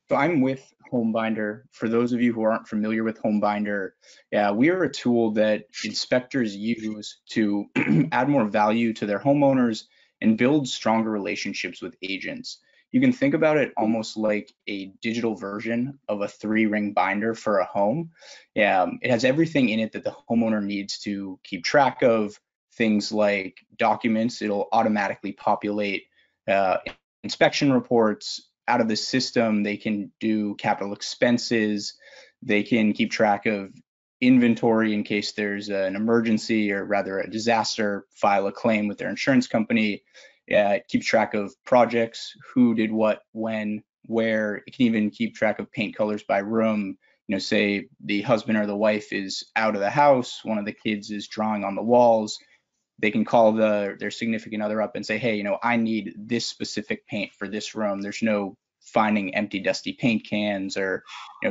So I'm with HomeBinder. For those of you who aren't familiar with HomeBinder, yeah, we are a tool that inspectors use to add more value to their homeowners and build stronger relationships with agents. You can think about it almost like a digital version of a three-ring binder for a home. It has everything in it that the homeowner needs to keep track of, things like documents. It'll automatically populate uh, inspection reports out of the system. They can do capital expenses. They can keep track of inventory in case there's an emergency or rather a disaster, file a claim with their insurance company. It keeps track of projects, who did what, when, where. It can even keep track of paint colors by room. Say the husband or the wife is out of the house, one of the kids is drawing on the walls, they can call their significant other up and say, hey, I need this specific paint for this room. There's no finding empty, dusty paint cans or,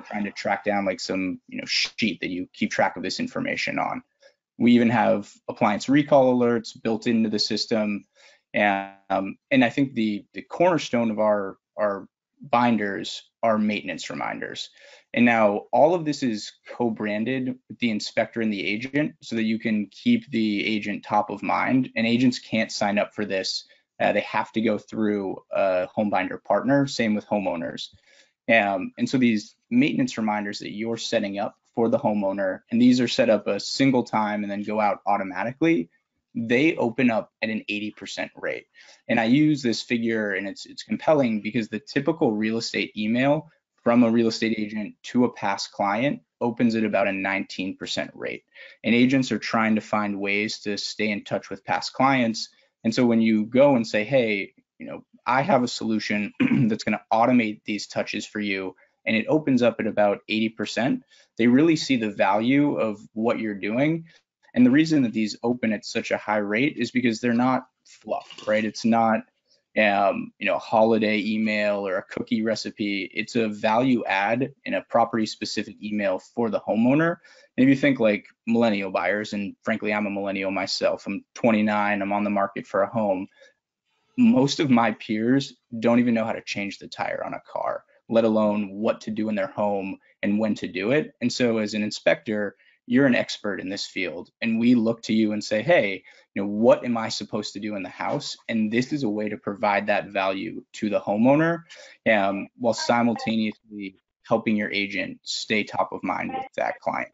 trying to track down like some, sheet that you keep track of this information on. We even have appliance recall alerts built into the system. And I think the cornerstone of our binders are maintenance reminders. And now all of this is co-branded with the inspector and the agent so that you can keep the agent top of mind. And agents can't sign up for this. They have to go through a home binder partner, same with homeowners. And so these maintenance reminders that you're setting up for the homeowner, and these are set up a single time and then go out automatically, they open up at an 80% rate. And I use this figure, and it's compelling because the typical real estate email from a real estate agent to a past client opens at about a 19% rate. And agents are trying to find ways to stay in touch with past clients. And so when you go and say, hey, I have a solution that's going to automate these touches for you, and it opens up at about 80%, they really see the value of what you're doing. And the reason that these open at such a high rate is because they're not fluff, right? It's not, holiday email or a cookie recipe. It's a value add in a property specific email for the homeowner. And if you think like millennial buyers, and frankly, I'm a millennial myself, I'm 29, I'm on the market for a home. Most of my peers don't even know how to change the tire on a car, let alone what to do in their home and when to do it. And so as an inspector, you're an expert in this field, and we look to you and say, hey, what am I supposed to do in the house? And this is a way to provide that value to the homeowner, while simultaneously helping your agent stay top of mind with that client.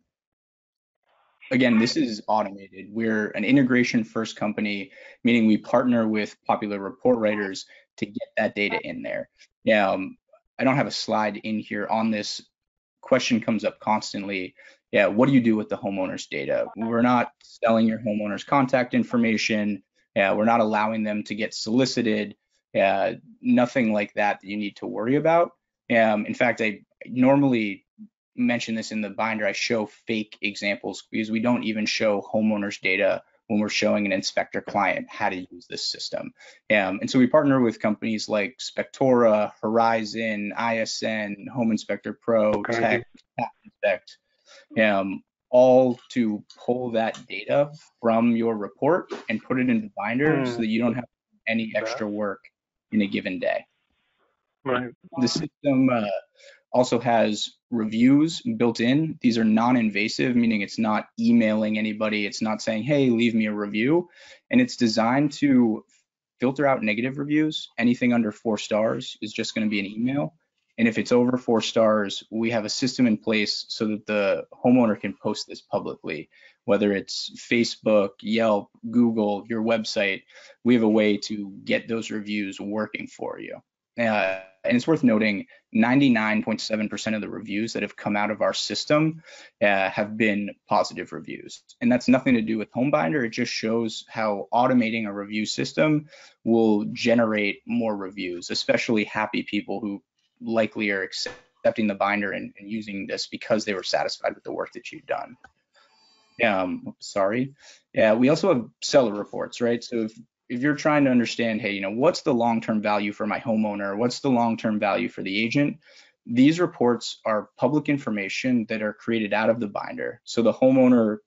Again, this is automated. We're an integration first company, meaning we partner with popular report writers to get that data in there. I don't have a slide in here on this. Question comes up constantly. Yeah, what do you do with the homeowner's data? We're not selling your homeowner's contact information. We're not allowing them to get solicited. Nothing like that you need to worry about. In fact, I normally mention this in the binder. I show fake examples because we don't even show homeowners data when we're showing an inspector client how to use this system. And so we partner with companies like Spectora, Horizon, ISN, Home Inspector Pro, Tech, Inspect, all to pull that data from your report and put it into the binder so that you don't have any extra work in a given day. Right. The system also has reviews built in. These are non-invasive, meaning it's not emailing anybody. It's not saying, hey, leave me a review. And it's designed to filter out negative reviews. Anything under 4 stars is just going to be an email. And if it's over 4 stars, we have a system in place so that the homeowner can post this publicly, whether it's Facebook, Yelp, Google, your website. We have a way to get those reviews working for you. And it's worth noting 99.7% of the reviews that have come out of our system have been positive reviews. And that's nothing to do with HomeBinder. It just shows how automating a review system will generate more reviews, especially happy people who likely are accepting the binder and using this because they were satisfied with the work that you've done. We also have seller reports, right? So if you're trying to understand, hey, what's the long-term value for my homeowner? What's the long-term value for the agent? These reports are public information that are created out of the binder. So the homeowner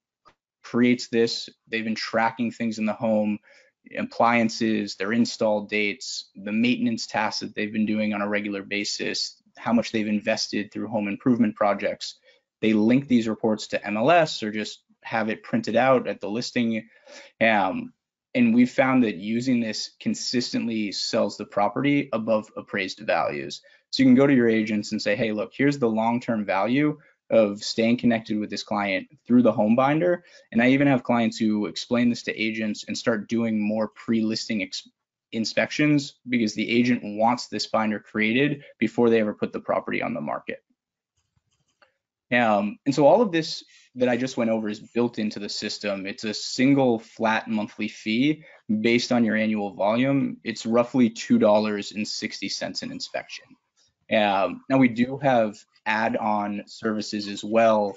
creates this. They've been tracking things in the home, appliances, their install dates, the maintenance tasks that they've been doing on a regular basis, how much they've invested through home improvement projects. They link these reports to MLS or just have it printed out at the listing. And we've found that using this consistently sells the property above appraised values. So you can go to your agents and say, hey, look, here's the long-term value of staying connected with this client through the home binder. And I even have clients who explain this to agents and start doing more pre-listing inspections because the agent wants this binder created before they ever put the property on the market. And so all of this that I just went over is built into the system. It's a single flat monthly fee based on your annual volume. It's roughly $2.60 an inspection. Now we do have add-on services as well.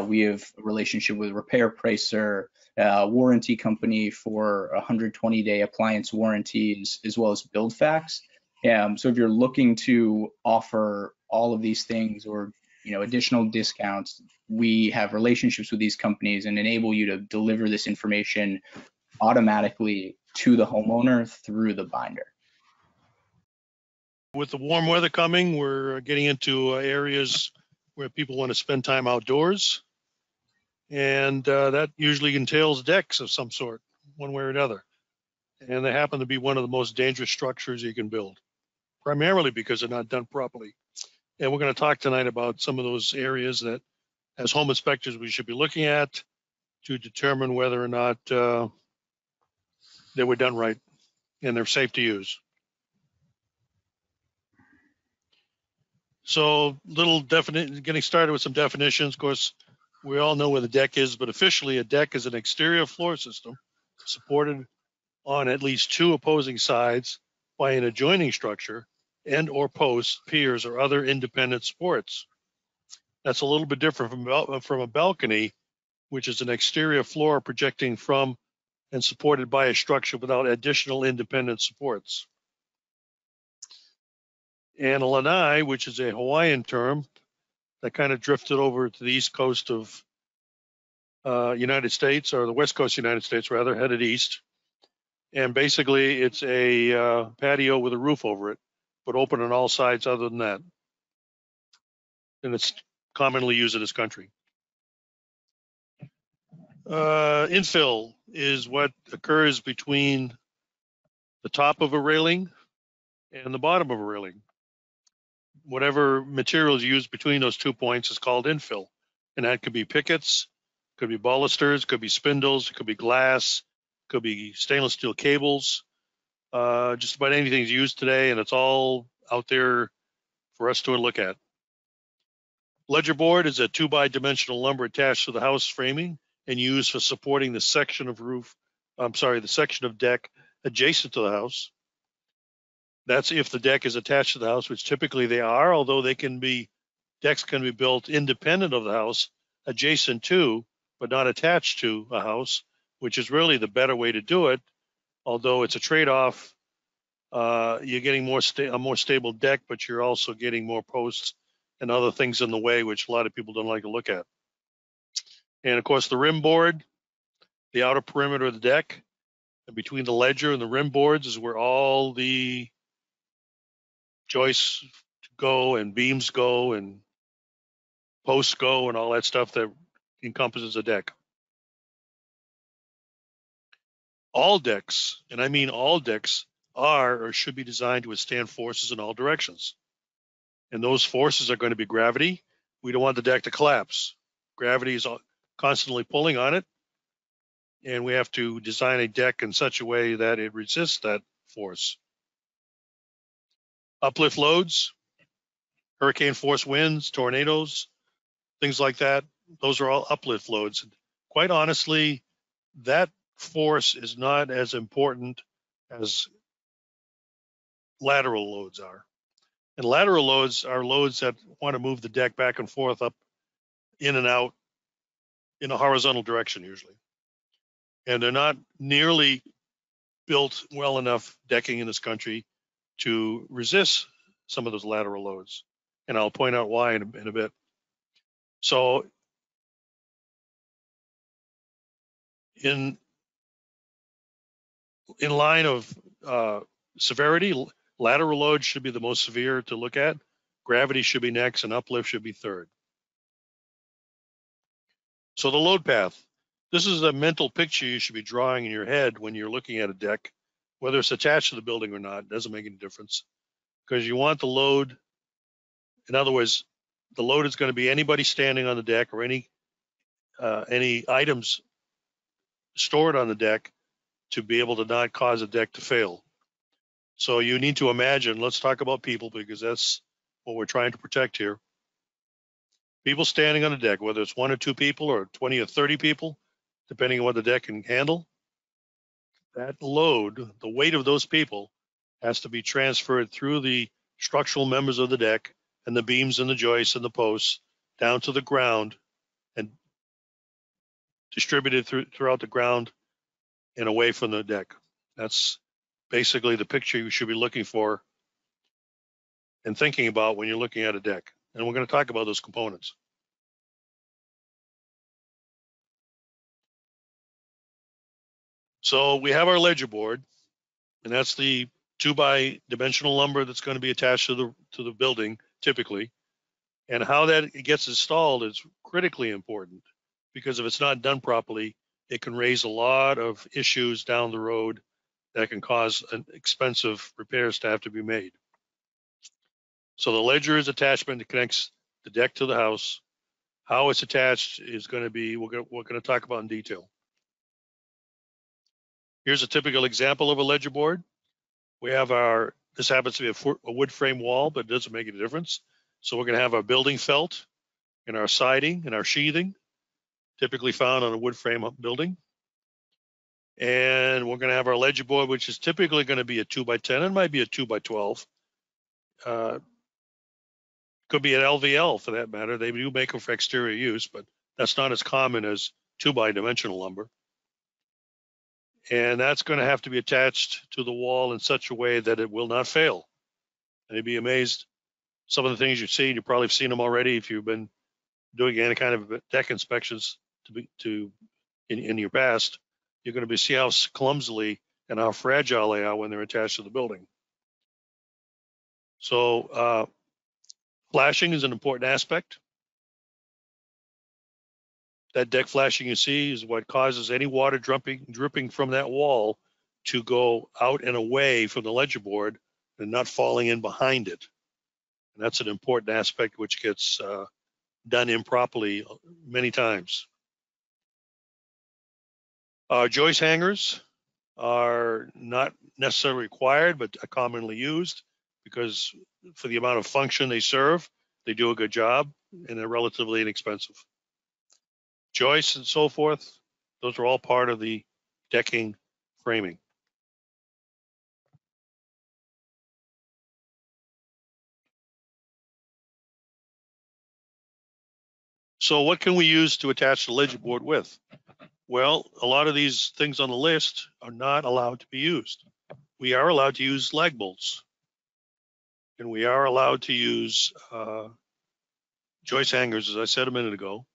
We have a relationship with Repair Pricer, warranty company for 120-day appliance warranties, as well as BuildFax. So if you're looking to offer all of these things or additional discounts, we have relationships with these companies and enable you to deliver this information automatically to the homeowner through the binder. With the warm weather coming, we're getting into areas where people want to spend time outdoors. And that usually entails decks of some sort, one way or another. And they happen to be one of the most dangerous structures you can build, primarily because they're not done properly. And we're going to talk tonight about some of those areas that, as home inspectors, we should be looking at to determine whether or not they were done right and they're safe to use. So, getting started with some definitions. Of course, we all know where the deck is, but officially, a deck is an exterior floor system supported on at least two opposing sides by an adjoining structure and or posts, piers, or other independent supports. That's a little bit different from a balcony, which is an exterior floor projecting from and supported by a structure without additional independent supports. And a lanai, which is a Hawaiian term that kind of drifted over to the east coast of United States, or the west coast of United States rather, headed east. And basically it's a patio with a roof over it, but open on all sides other than that. And it's commonly used in this country. Infill is what occurs between the top of a railing and the bottom of a railing. Whatever material is used between those 2 points is called infill. And that could be pickets, could be balusters, could be spindles, it could be glass, could be stainless steel cables. Just about anything is used today, and it's all out there for us to look at. Ledger board is a 2-by-dimensional lumber attached to the house framing and used for supporting the section of the section of deck adjacent to the house. That's if the deck is attached to the house, which typically they are, although decks can be built independent of the house, adjacent to, but not attached to a house, which is really the better way to do it. Although it's a trade-off, you're getting a more stable deck, but you're also getting more posts and other things in the way, which a lot of people don't like to look at. And of course, the rim board, the outer perimeter of the deck, and between the ledger and the rim boards is where all the joists go and beams go and posts go and all that stuff that encompasses a deck. All decks, and I mean all decks, are or should be designed to withstand forces in all directions. And those forces are going to be gravity. We don't want the deck to collapse. Gravity is constantly pulling on it. And we have to design a deck in such a way that it resists that force. Uplift loads, hurricane force winds, tornadoes, things like that. Those are all uplift loads. Quite honestly, that force is not as important as lateral loads are. And lateral loads are loads that want to move the deck back and forth, up, in and out, in a horizontal direction usually. And they're not nearly built well enough decking in this country to resist some of those lateral loads. And I'll point out why in a bit. So in line of severity, lateral load should be the most severe to look at. Gravity should be next, and uplift should be third. So the load path. This is a mental picture you should be drawing in your head when you're looking at a deck, whether it's attached to the building or not. It doesn't make any difference, because you want the load. In other words, the load is going to be anybody standing on the deck or any items stored on the deck to be able to not cause a deck to fail. So you need to imagine, let's talk about people, because that's what we're trying to protect here. People standing on the deck, whether it's 1 or 2 people or 20 or 30 people, depending on what the deck can handle, that load, the weight of those people, has to be transferred through the structural members of the deck and the beams and the joists and the posts down to the ground and distributed throughout the ground and away from the deck. That's basically the picture you should be looking for and thinking about when you're looking at a deck. And we're going to talk about those components. So we have our ledger board, and that's the 2x dimensional lumber that's going to be attached to the building typically. And how that gets installed is critically important, because if it's not done properly, it can raise a lot of issues down the road that can cause expensive repairs to have to be made. So the ledger is attachment that connects the deck to the house. How it's attached is going to be, we're going to talk about in detail. Here's a typical example of a ledger board. We have this happens to be a wood frame wall, but it doesn't make any difference. So we're going to have our building felt and our siding and our sheathing, typically found on a wood frame building. And we're going to have our ledger board, which is typically going to be a 2x10. It might be a 2x12. Could be an LVL for that matter. They do make them for exterior use, but that's not as common as 2x dimensional lumber. And that's going to have to be attached to the wall in such a way that it will not fail. And you'd be amazed. Some of the things you've seen, you probably have seen them already if you've been doing any kind of deck inspections in your past. You're going to see how clumsily and how fragile they are when they're attached to the building. So flashing is an important aspect. That deck flashing you see is what causes any water dripping from that wall to go out and away from the ledger board and not falling in behind it. And that's an important aspect which gets done improperly many times. Joist hangers are not necessarily required, but are commonly used because for the amount of function they serve, they do a good job and they're relatively inexpensive. Joists and so forth, those are all part of the decking framing. So what can we use to attach the ledger board with? Well, a lot of these things on the list are not allowed to be used. We are allowed to use lag bolts, and we are allowed to use joist hangers, as I said a minute ago.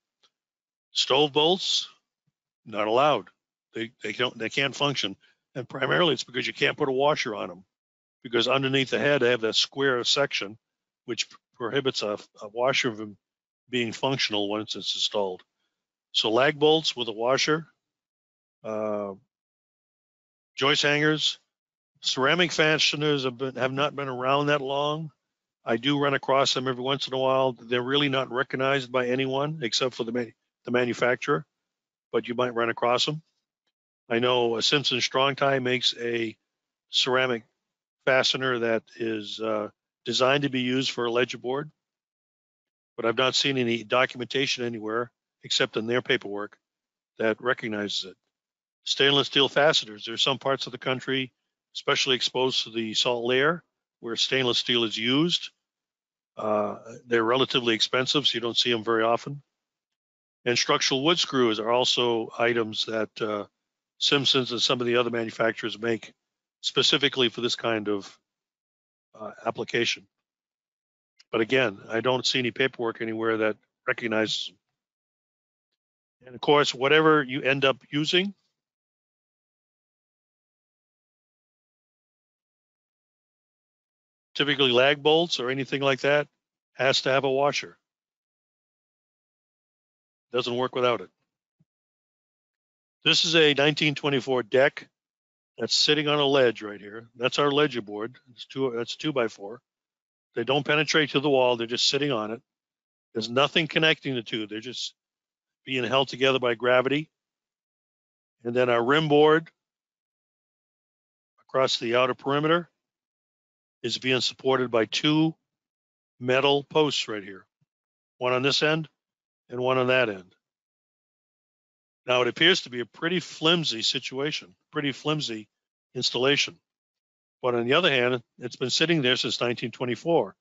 Stove bolts, not allowed. They can't function, and primarily it's because you can't put a washer on them, because underneath the head they have that square section, which prohibits a washer from being functional once it's installed. So lag bolts with a washer, joist hangers, ceramic fasteners have not been around that long. I do run across them every once in a while. They're really not recognized by anyone except for the manufacturer, but you might run across them. I know Simpson Strong Tie makes a ceramic fastener that is designed to be used for a ledger board, but I've not seen any documentation anywhere except in their paperwork that recognizes it. Stainless steel fasteners. There are some parts of the country, especially exposed to the salt layer, where stainless steel is used. They're relatively expensive, so you don't see them very often. And structural wood screws are also items that Simpsons and some of the other manufacturers make specifically for this kind of application. But again, I don't see any paperwork anywhere that recognizes them. And of course, whatever you end up using, typically lag bolts or anything like that, has to have a washer. Doesn't work without it. This is a 1924 deck that's sitting on a ledge right here. That's our ledger board. That's 2x4. They don't penetrate to the wall. They're just sitting on it. There's nothing connecting the two. They're just being held together by gravity. And then our rim board across the outer perimeter is being supported by two metal posts right here, one on this end and one on that end. Now, it appears to be a pretty flimsy situation, pretty flimsy installation. But on the other hand, it's been sitting there since 1924,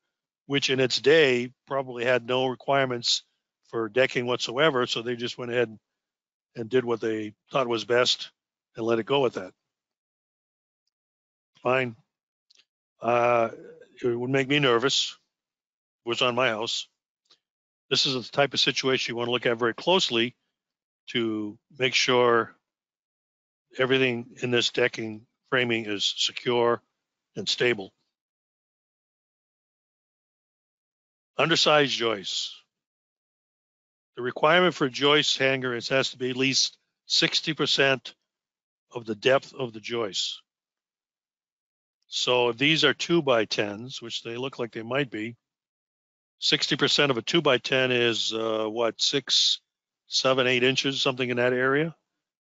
which in its day probably had no requirements for decking whatsoever. So they just went ahead and did what they thought was best and let it go with that. Fine. It would make me nervous. It was on my house. This is the type of situation you want to look at very closely to make sure everything in this decking framing is secure and stable. Undersized joists. The requirement for a joist hanger is has to be at least 60% of the depth of the joist. So if these are 2x10s, which they look like they might be, 60% of a 2x10 is what, 6, 7, 8 inches, something in that area.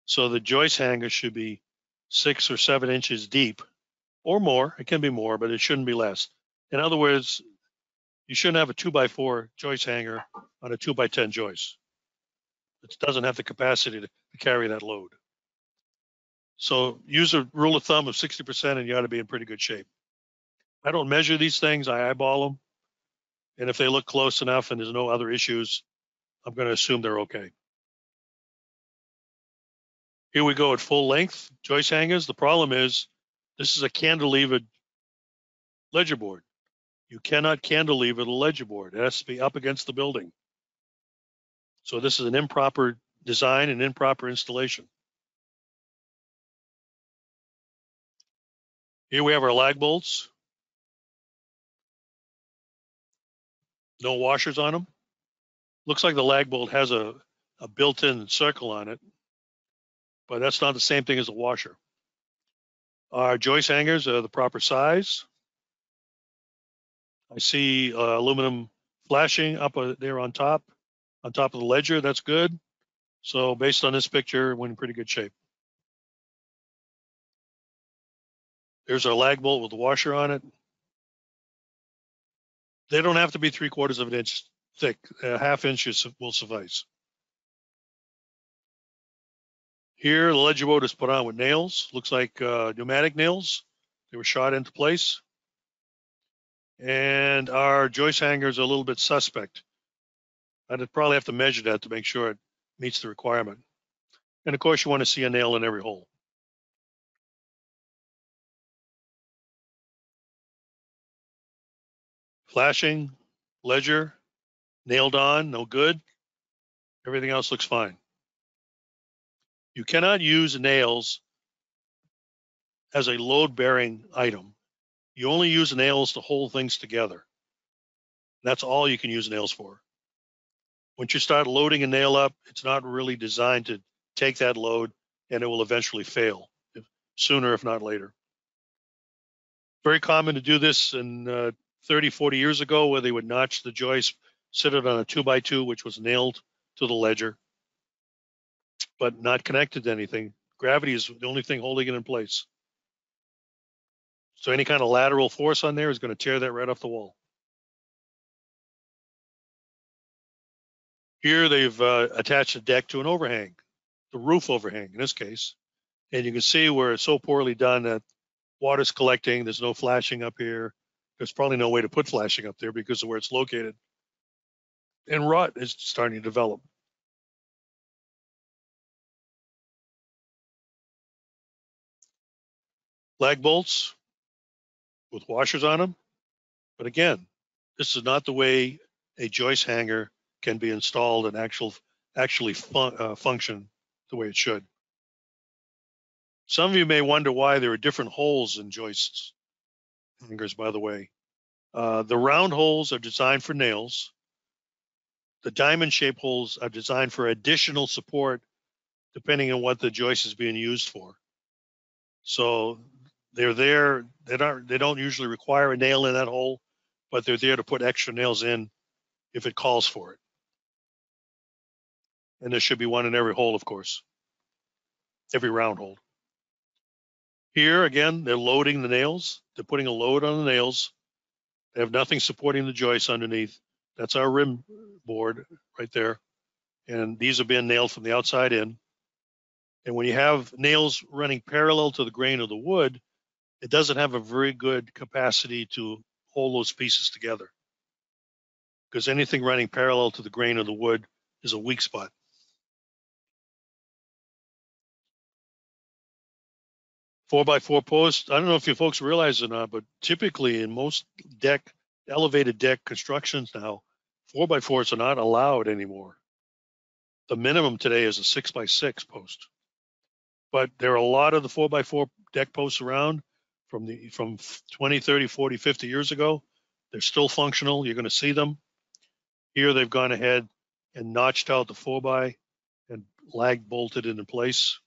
So the joist hanger should be 6 or 7 inches deep or more. It can be more, but it shouldn't be less. In other words, you shouldn't have a 2x4 joist hanger on a 2x10 joist. It doesn't have the capacity to carry that load. So use a rule of thumb of 60% and you ought to be in pretty good shape. I don't measure these things, I eyeball them. And if they look close enough and there's no other issues, I'm going to assume they're okay. Here we go at full length joist hangers. The problem is this is a cantilevered ledger board. You cannot cantilever the ledger board. It has to be up against the building. So this is an improper design and improper installation. Here we have our lag bolts. No washers on them. Looks like the lag bolt has a built-in circle on it, but that's not the same thing as a washer. Our joist hangers are the proper size. I see aluminum flashing up there on top of the ledger. That's good. So based on this picture, we're in pretty good shape. There's our lag bolt with the washer on it. They don't have to be 3/4 of an inch thick. A half inch will suffice. Here, the ledger board is put on with nails. Looks like pneumatic nails. They were shot into place. And our joist hangers are a little bit suspect. I'd probably have to measure that to make sure it meets the requirement. And of course, you want to see a nail in every hole. Flashing, ledger, nailed on, no good. Everything else looks fine. You cannot use nails as a load-bearing item. You only use nails to hold things together. That's all you can use nails for. Once you start loading a nail up, it's not really designed to take that load, and it will eventually fail, sooner if not later. Very common to do this in 30, 40 years ago, where they would notch the joist, sit it on a 2x2, which was nailed to the ledger, but not connected to anything. Gravity is the only thing holding it in place. So any kind of lateral force on there is going to tear that right off the wall. Here they've attached a deck to an overhang, the roof overhang in this case. And you can see where it's so poorly done that water's collecting. There's no flashing up here. There's probably no way to put flashing up there because of where it's located. And rot is starting to develop. Lag bolts with washers on them. But again, this is not the way a joist hanger can be installed and actually function the way it should. Some of you may wonder why there are different holes in joists hangers, by the way. The round holes are designed for nails. The diamond shaped holes are designed for additional support depending on what the joist is being used for. So they're there, they don't usually require a nail in that hole, but they're there to put extra nails in if it calls for it. And there should be one in every hole, of course, every round hole. Here, again, they're loading the nails. They're putting a load on the nails. They have nothing supporting the joist underneath. That's our rim board right there. And these are being nailed from the outside in. And when you have nails running parallel to the grain of the wood, it doesn't have a very good capacity to hold those pieces together, because anything running parallel to the grain of the wood is a weak spot. Four by four posts. I don't know if you folks realize it or not, but typically in most elevated deck constructions now, 4x4s are not allowed anymore. The minimum today is a 6x6 post. But there are a lot of the 4x4 deck posts around from 20, 30, 40, 50 years ago. They're still functional. You're going to see them. Here they've gone ahead and notched out the 4x and lag bolted it in place.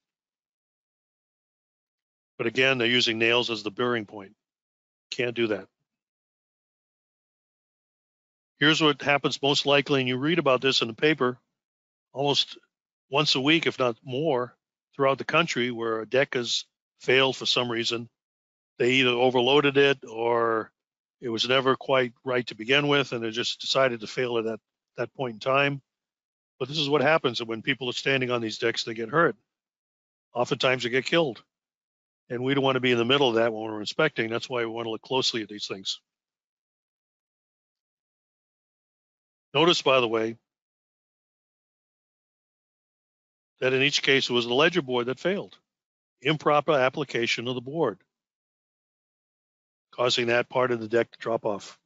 But again, they're using nails as the bearing point. Can't do that. Here's what happens most likely, and you read about this in the paper almost once a week, if not more, throughout the country, where a deck has failed for some reason. They either overloaded it or it was never quite right to begin with, and they just decided to fail at that point in time. But this is what happens when people are standing on these decks, they get hurt. Oftentimes they get killed. And we don't want to be in the middle of that when we're inspecting. That's why we want to look closely at these things. Notice, by the way, that in each case it was the ledger board that failed. Improper application of the board, causing that part of the deck to drop off.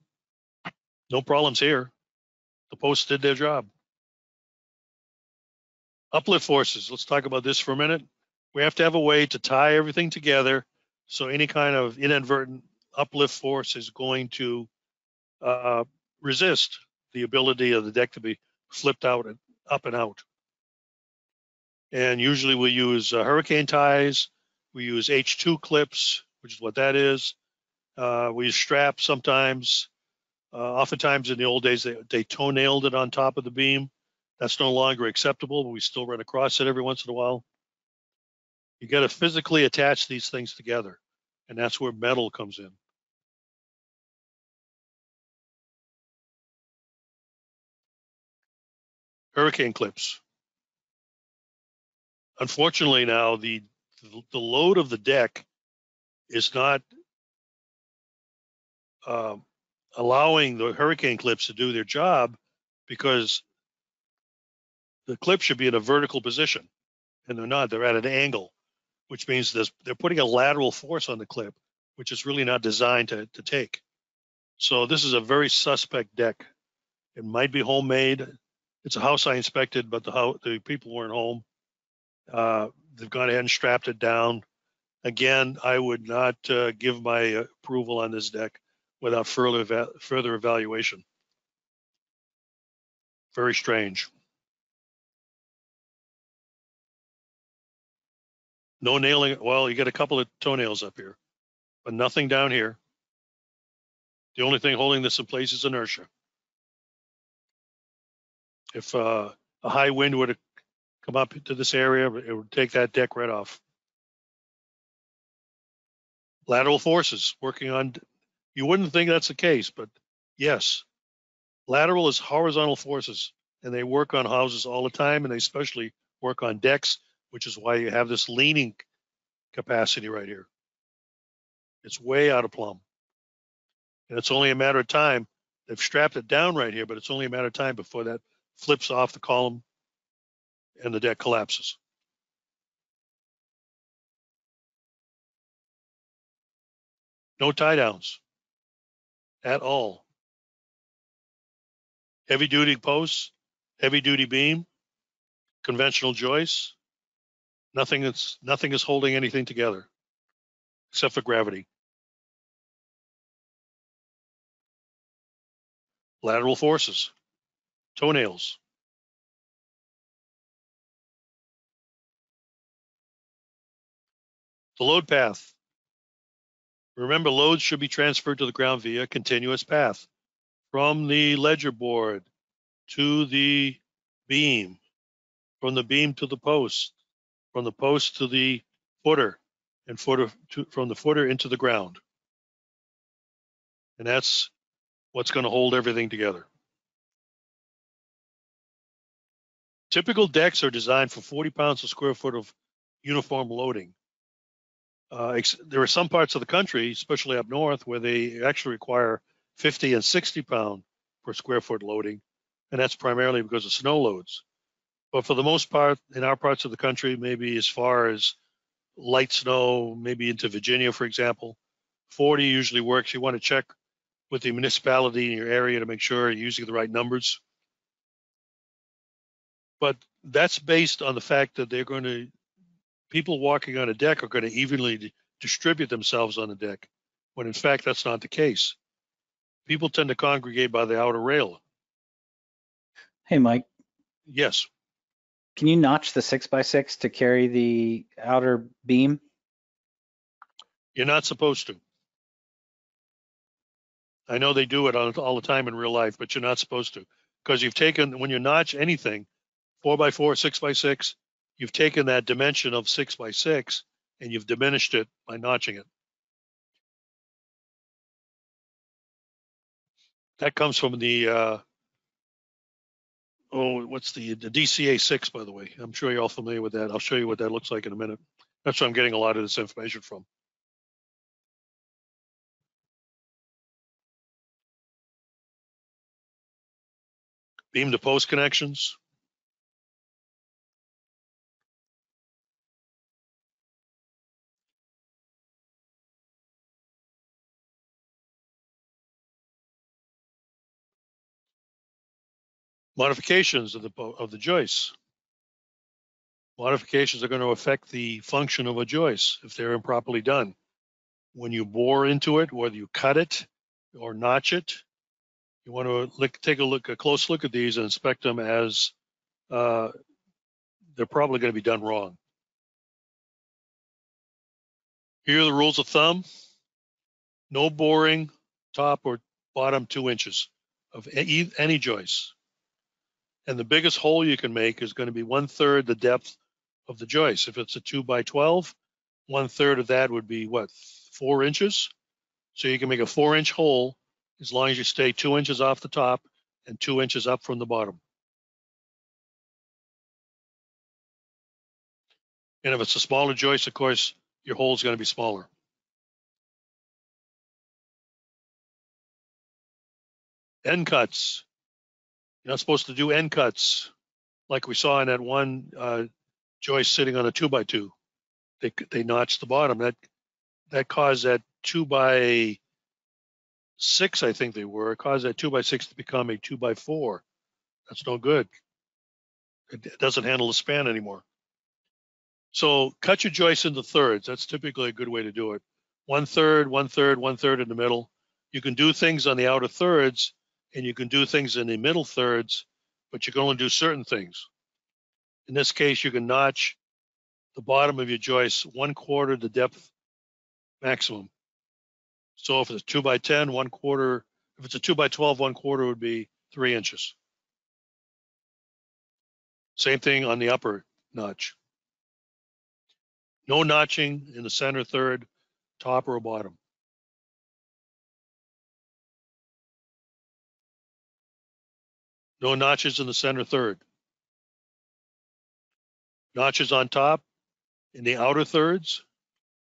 No problems here. The posts did their job. Uplift forces. Let's talk about this for a minute. We have to have a way to tie everything together so any kind of inadvertent uplift force is going to resist the ability of the deck to be flipped out and up and out. And usually we use hurricane ties. We use H2 clips, which is what that is. We use straps sometimes. Oftentimes in the old days, they toe-nailed it on top of the beam. That's no longer acceptable, but we still run across it every once in a while. You got to physically attach these things together, and that's where metal comes in. Hurricane clips. Unfortunately now, the load of the deck is not allowing the hurricane clips to do their job, because the clip should be in a vertical position, and they're not. They're at an angle, which means they're putting a lateral force on the clip, which is really not designed to take. So this is a very suspect deck. It might be homemade. It's a house I inspected, but the people weren't home. They've gone ahead and strapped it down. Again, I would not give my approval on this deck without further evaluation. Very strange. No nailing. Well, you get a couple of toenails up here, but nothing down here. The only thing holding this in place is inertia. If a high wind were to come up to this area, it would take that deck right off. Lateral forces working on, you wouldn't think that's the case, but yes, lateral is horizontal forces, and they work on houses all the time, and they especially work on decks, which is why you have this leaning capacity right here. It's way out of plumb. And it's only a matter of time. They've strapped it down right here, but it's only a matter of time before that flips off the column and the deck collapses. No tie downs at all. Heavy duty posts, heavy duty beam, conventional joists. Nothing is holding anything together except for gravity. lateral forces, toenails. The load path. Remember, loads should be transferred to the ground via continuous path from the ledger board to the beam, from the beam to the post, from the post to the footer, and from the footer into the ground. And that's what's going to hold everything together. Typical decks are designed for 40 pounds a square foot of uniform loading. There are some parts of the country, especially up north, where they actually require 50 and 60 pound per square foot loading, and that's primarily because of snow loads. But for the most part, in our parts of the country, maybe as far as light snow, maybe into Virginia, for example, 40 usually works. You want to check with the municipality in your area to make sure you're using the right numbers. But that's based on the fact that people walking on a deck are going to evenly distribute themselves on the deck, when in fact that's not the case. People tend to congregate by the outer rail. Hey, Mike. Yes. Can you notch the 6x6 to carry the outer beam? You're not supposed to. I know they do it all the time in real life, but you're not supposed to, because when you notch anything, 4x4, 6x6, you've taken that dimension of 6x6 and you've diminished it by notching it. That comes from the what's the DCA 6, by the way. I'm sure you're all familiar with that. I'll show you what that looks like in a minute. That's where I'm getting a lot of this information from. Beam to post connections. Modifications of the joists. Modifications are going to affect the function of a joist if they're improperly done. When you bore into it, whether you cut it or notch it, you want to take a close look at these and inspect them, as they're probably going to be done wrong. Here are the rules of thumb. No boring top or bottom 2 inches of any joist. And the biggest hole you can make is going to be 1/3 the depth of the joist. If it's a 2x12, 1/3 of that would be what, 4 inches? So you can make a 4-inch hole as long as you stay 2 inches off the top and 2 inches up from the bottom. And if it's a smaller joist, of course, your hole is going to be smaller. End cuts. You're not supposed to do end cuts like we saw in that one joist sitting on a 2x2. They notched the bottom. That caused that 2x6, I think they were, caused that 2x6 to become a 2x4. That's no good. It doesn't handle the span anymore. So cut your joist into thirds. That's typically a good way to do it. 1/3, 1/3, 1/3 in the middle. You can do things on the outer thirds, and you can do things in the middle thirds, but you can only do certain things. In this case, you can notch the bottom of your joist 1/4 the depth maximum. So if it's a 2x10, 1/4, if it's a 2x12, 1/4 would be 3 inches. Same thing on the upper notch. No notching in the center third, top or bottom. No notches in the center third. Notches on top. In the outer thirds,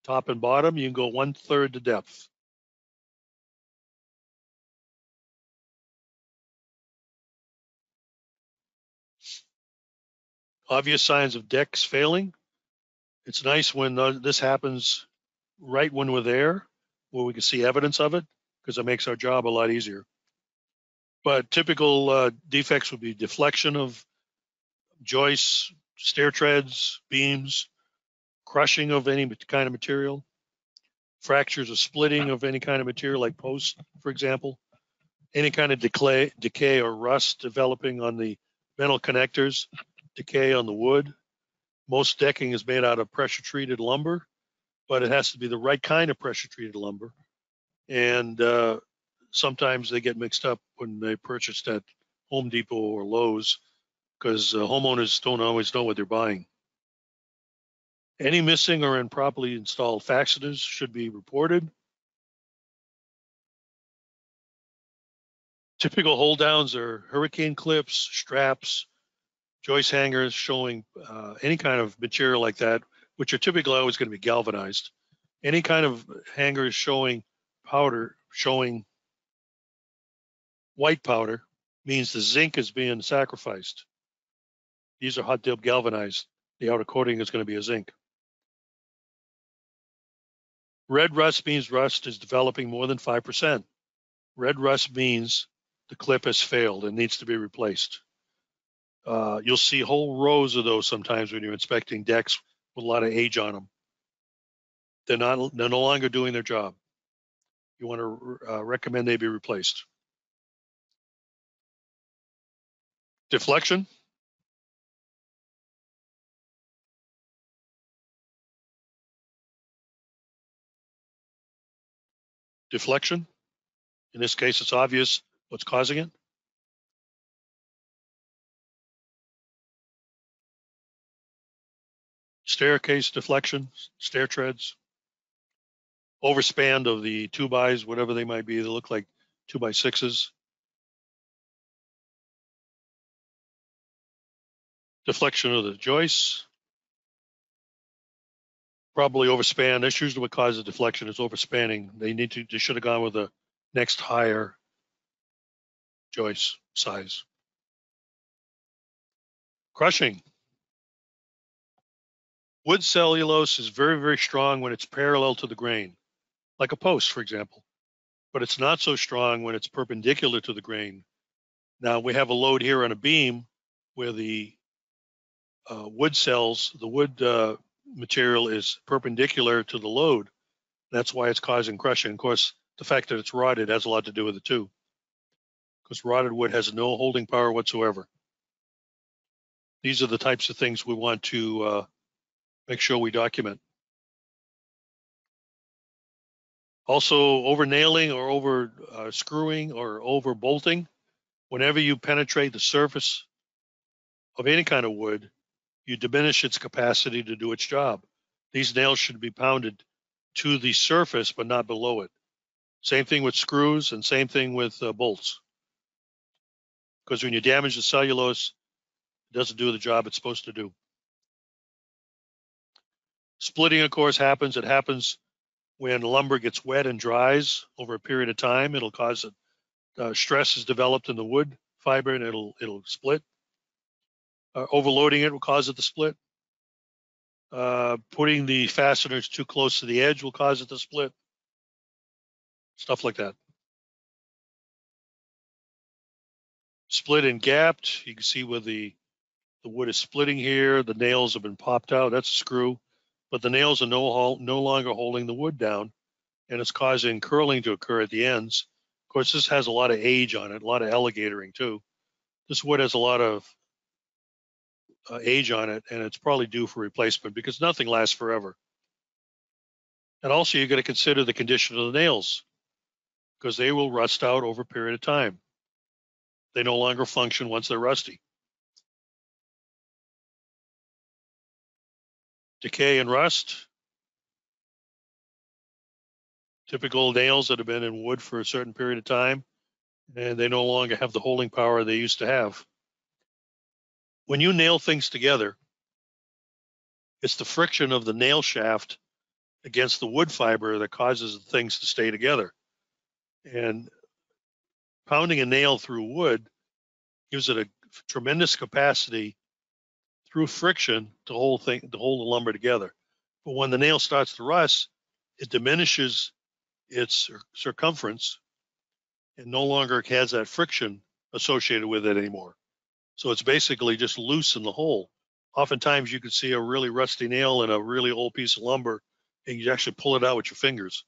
top and bottom, you can go 1/3 the depth. Obvious signs of decks failing. It's nice when this happens right when we're there, where we can see evidence of it, because it makes our job a lot easier. But typical defects would be deflection of joists, stair treads, beams, crushing of any kind of material, fractures or splitting of any kind of material like posts, for example, any kind of decay or rust developing on the metal connectors, decay on the wood. Most decking is made out of pressure treated lumber, but it has to be the right kind of pressure treated lumber. And sometimes they get mixed up when they purchased at Home Depot or Lowe's, because homeowners don't always know what they're buying. Any missing or improperly installed fasteners should be reported. Typical hold downs are hurricane clips, straps, joist hangers showing any kind of material like that, which are typically always going to be galvanized. Any kind of hangers showing powder, showing white powder, means the zinc is being sacrificed. These are hot dip galvanized. The outer coating is going to be a zinc. Red rust means rust is developing more than 5%. Red rust means the clip has failed and needs to be replaced. You'll see whole rows of those sometimes when you're inspecting decks with a lot of age on them. They're no longer doing their job. You want to recommend they be replaced. Deflection. Deflection. In this case, it's obvious what's causing it. Staircase deflection, stair treads. Overspan of the 2x, whatever they might be. They look like 2x6s. Deflection of the joists. Probably overspan. That's usually what causes deflection, is overspanning. They should have gone with the next higher joist size. Crushing. Wood cellulose is very, very strong when it's parallel to the grain, like a post, for example. But it's not so strong when it's perpendicular to the grain. Now, we have a load here on a beam where the wood cells, the wood material is perpendicular to the load. That's why it's causing crushing. Of course, the fact that it's rotted has a lot to do with it too, because rotted wood has no holding power whatsoever. These are the types of things we want to make sure we document. Also, over nailing or over screwing or over bolting. Whenever you penetrate the surface of any kind of wood, you diminish its capacity to do its job. These nails should be pounded to the surface, but not below it. Same thing with screws and same thing with bolts. Because when you damage the cellulose, it doesn't do the job it's supposed to do. Splitting, of course, happens. It happens when lumber gets wet and dries over a period of time. It'll cause it. Stress is developed in the wood fiber and it'll split. Overloading it will cause it to split. Putting the fasteners too close to the edge will cause it to split. Stuff like that. Split and gapped. You can see where the wood is splitting here. The nails have been popped out. That's a screw. But the nails are no longer holding the wood down, and it's causing curling to occur at the ends. Of course, this has a lot of age on it, a lot of alligatoring too. This wood has a lot of age on it, and it's probably due for replacement because nothing lasts forever. And also, you've got to consider the condition of the nails because they will rust out over a period of time. They no longer function once they're rusty. Decay and rust. Typical nails that have been in wood for a certain period of time, and they no longer have the holding power they used to have. When you nail things together, it's the friction of the nail shaft against the wood fiber that causes things to stay together. And pounding a nail through wood gives it a tremendous capacity through friction to hold the lumber together. But when the nail starts to rust, it diminishes its circumference and no longer has that friction associated with it anymore. So it's basically just loose in the hole. Oftentimes you can see a really rusty nail in a really old piece of lumber and you actually pull it out with your fingers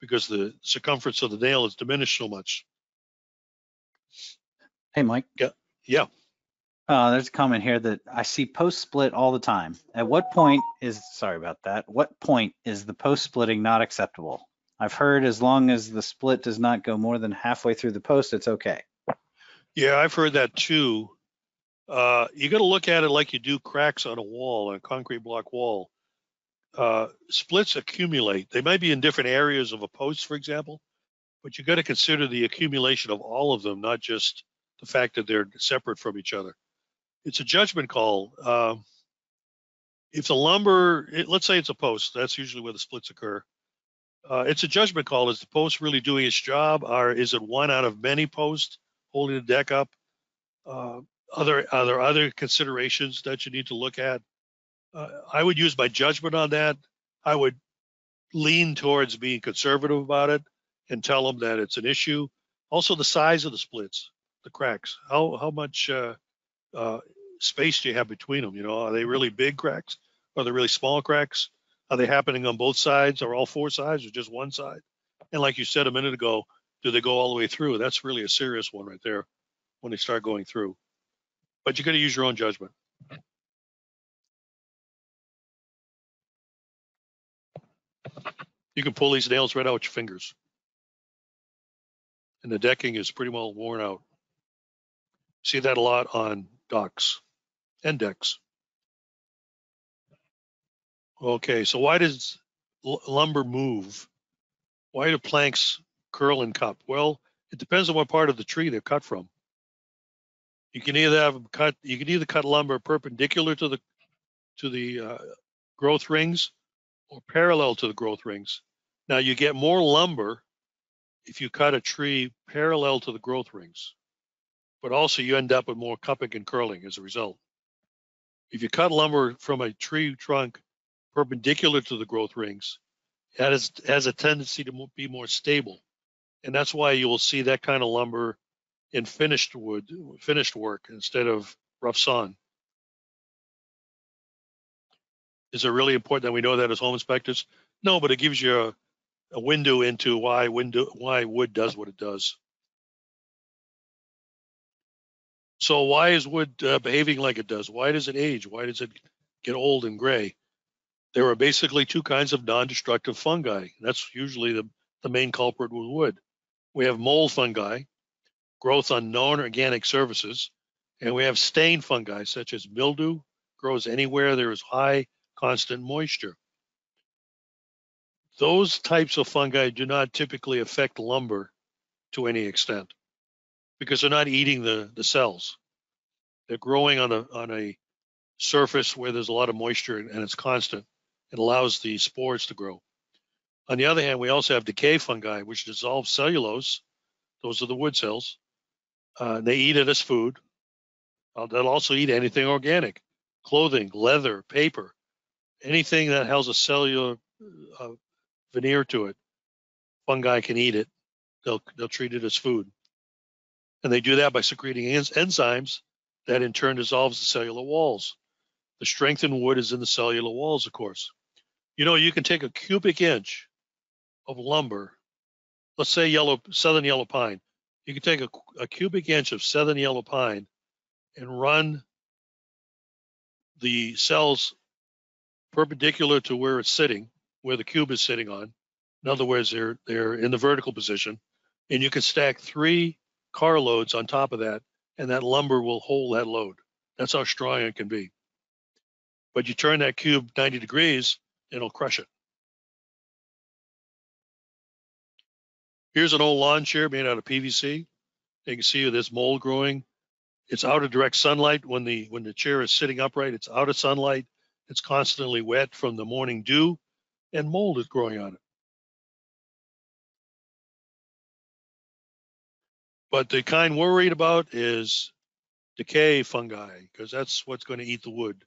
because the circumference of the nail is diminished so much. Hey, Mike. Yeah. There's a comment here that I see post split all the time. At what point is, sorry about that, what point is the post splitting not acceptable? I've heard as long as the split does not go more than halfway through the post, it's okay. Yeah, I've heard that too. You got to look at it like you do cracks on a wall, on a concrete block wall. Splits accumulate. They might be in different areas of a post, for example, but you got to consider the accumulation of all of them, not just the fact that they're separate from each other. It's a judgment call. If the lumber, let's say it's a post, that's usually where the splits occur. It's a judgment call. Is the post really doing its job, or is it one out of many posts holding the deck up? Are there other considerations that you need to look at? I would use my judgment on that. I would lean towards being conservative about it and tell them that it's an issue. Also, the size of the splits, the cracks. How much space do you have between them? You know, are they really big cracks? Are they really small cracks? Are they happening on both sides, or all four sides, or just one side? And like you said a minute ago, do they go all the way through? That's really a serious one right there when they start going through. But you got to use your own judgment. You can pull these nails right out with your fingers. And the decking is pretty well worn out. See that a lot on docks and decks. Okay, so why does lumber move? Why do planks curl and cup? Well, it depends on what part of the tree they're cut from. You can either have them cut. You can either cut lumber perpendicular to the growth rings or parallel to the growth rings. Now you get more lumber if you cut a tree parallel to the growth rings, but also you end up with more cupping and curling as a result. If you cut lumber from a tree trunk perpendicular to the growth rings, it has a tendency to be more stable. And that's why you will see that kind of lumber in finished wood, finished work instead of rough sawn. Is it really important that we know that as home inspectors? No, but it gives you a window into why wood does what it does. So why is wood behaving like it does? Why does it age? Why does it get old and gray? There are basically two kinds of non-destructive fungi. That's usually the main culprit with wood. We have mold fungi, growth on non-organic surfaces, and we have stain fungi such as mildew, grows anywhere there is high constant moisture. Those types of fungi do not typically affect lumber to any extent because they're not eating the cells. They're growing on a surface where there's a lot of moisture and it's constant. It allows the spores to grow. On the other hand, we also have decay fungi, which dissolve cellulose. Those are the wood cells. They eat it as food. They'll also eat anything organic, clothing, leather, paper, anything that has a cellular veneer to it. Fungi can eat it. They'll treat it as food. And they do that by secreting enzymes that in turn dissolves the cellular walls. The strength in wood is in the cellular walls, of course. You know, you can take a cubic inch of lumber, let's say southern yellow pine. You can take a cubic inch of southern yellow pine and run the cells perpendicular to where it's sitting, where the cube is sitting on. In other words, they're in the vertical position, and you can stack 3 car loads on top of that, and that lumber will hold that load. That's how strong it can be. But you turn that cube 90 degrees, it'll crush it. Here's an old lawn chair made out of PVC. You can see there's mold growing. It's out of direct sunlight when the chair is sitting upright. It's out of sunlight. It's constantly wet from the morning dew, and mold is growing on it. But the kind we're worried about is decay fungi, because that's what's going to eat the wood.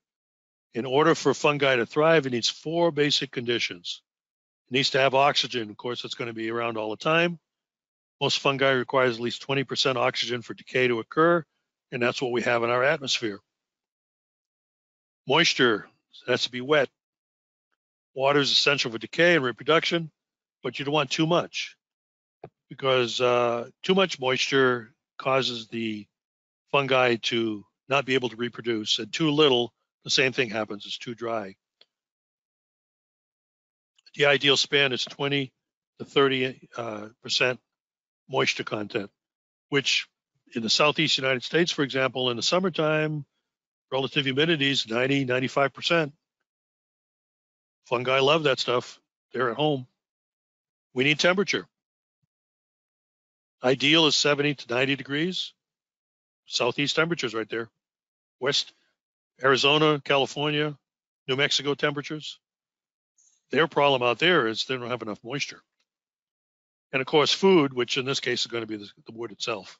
In order for fungi to thrive, it needs 4 basic conditions. It needs to have oxygen. Of course, it's going to be around all the time. Most fungi requires at least 20% oxygen for decay to occur, and that's what we have in our atmosphere. Moisture has to be wet. Water is essential for decay and reproduction, but you don't want too much because too much moisture causes the fungi to not be able to reproduce, and too little, the same thing happens. It's too dry. The ideal span is 20 to 30% moisture content, which in the southeast United States, for example, in the summertime, relative humidity is 90, 95%. Fungi love that stuff. They're at home. We need temperature. Ideal is 70 to 90 degrees. Southeast temperatures right there. West Arizona, California, New Mexico temperatures. Their problem out there is they don't have enough moisture. And of course, food, which in this case is going to be the wood itself.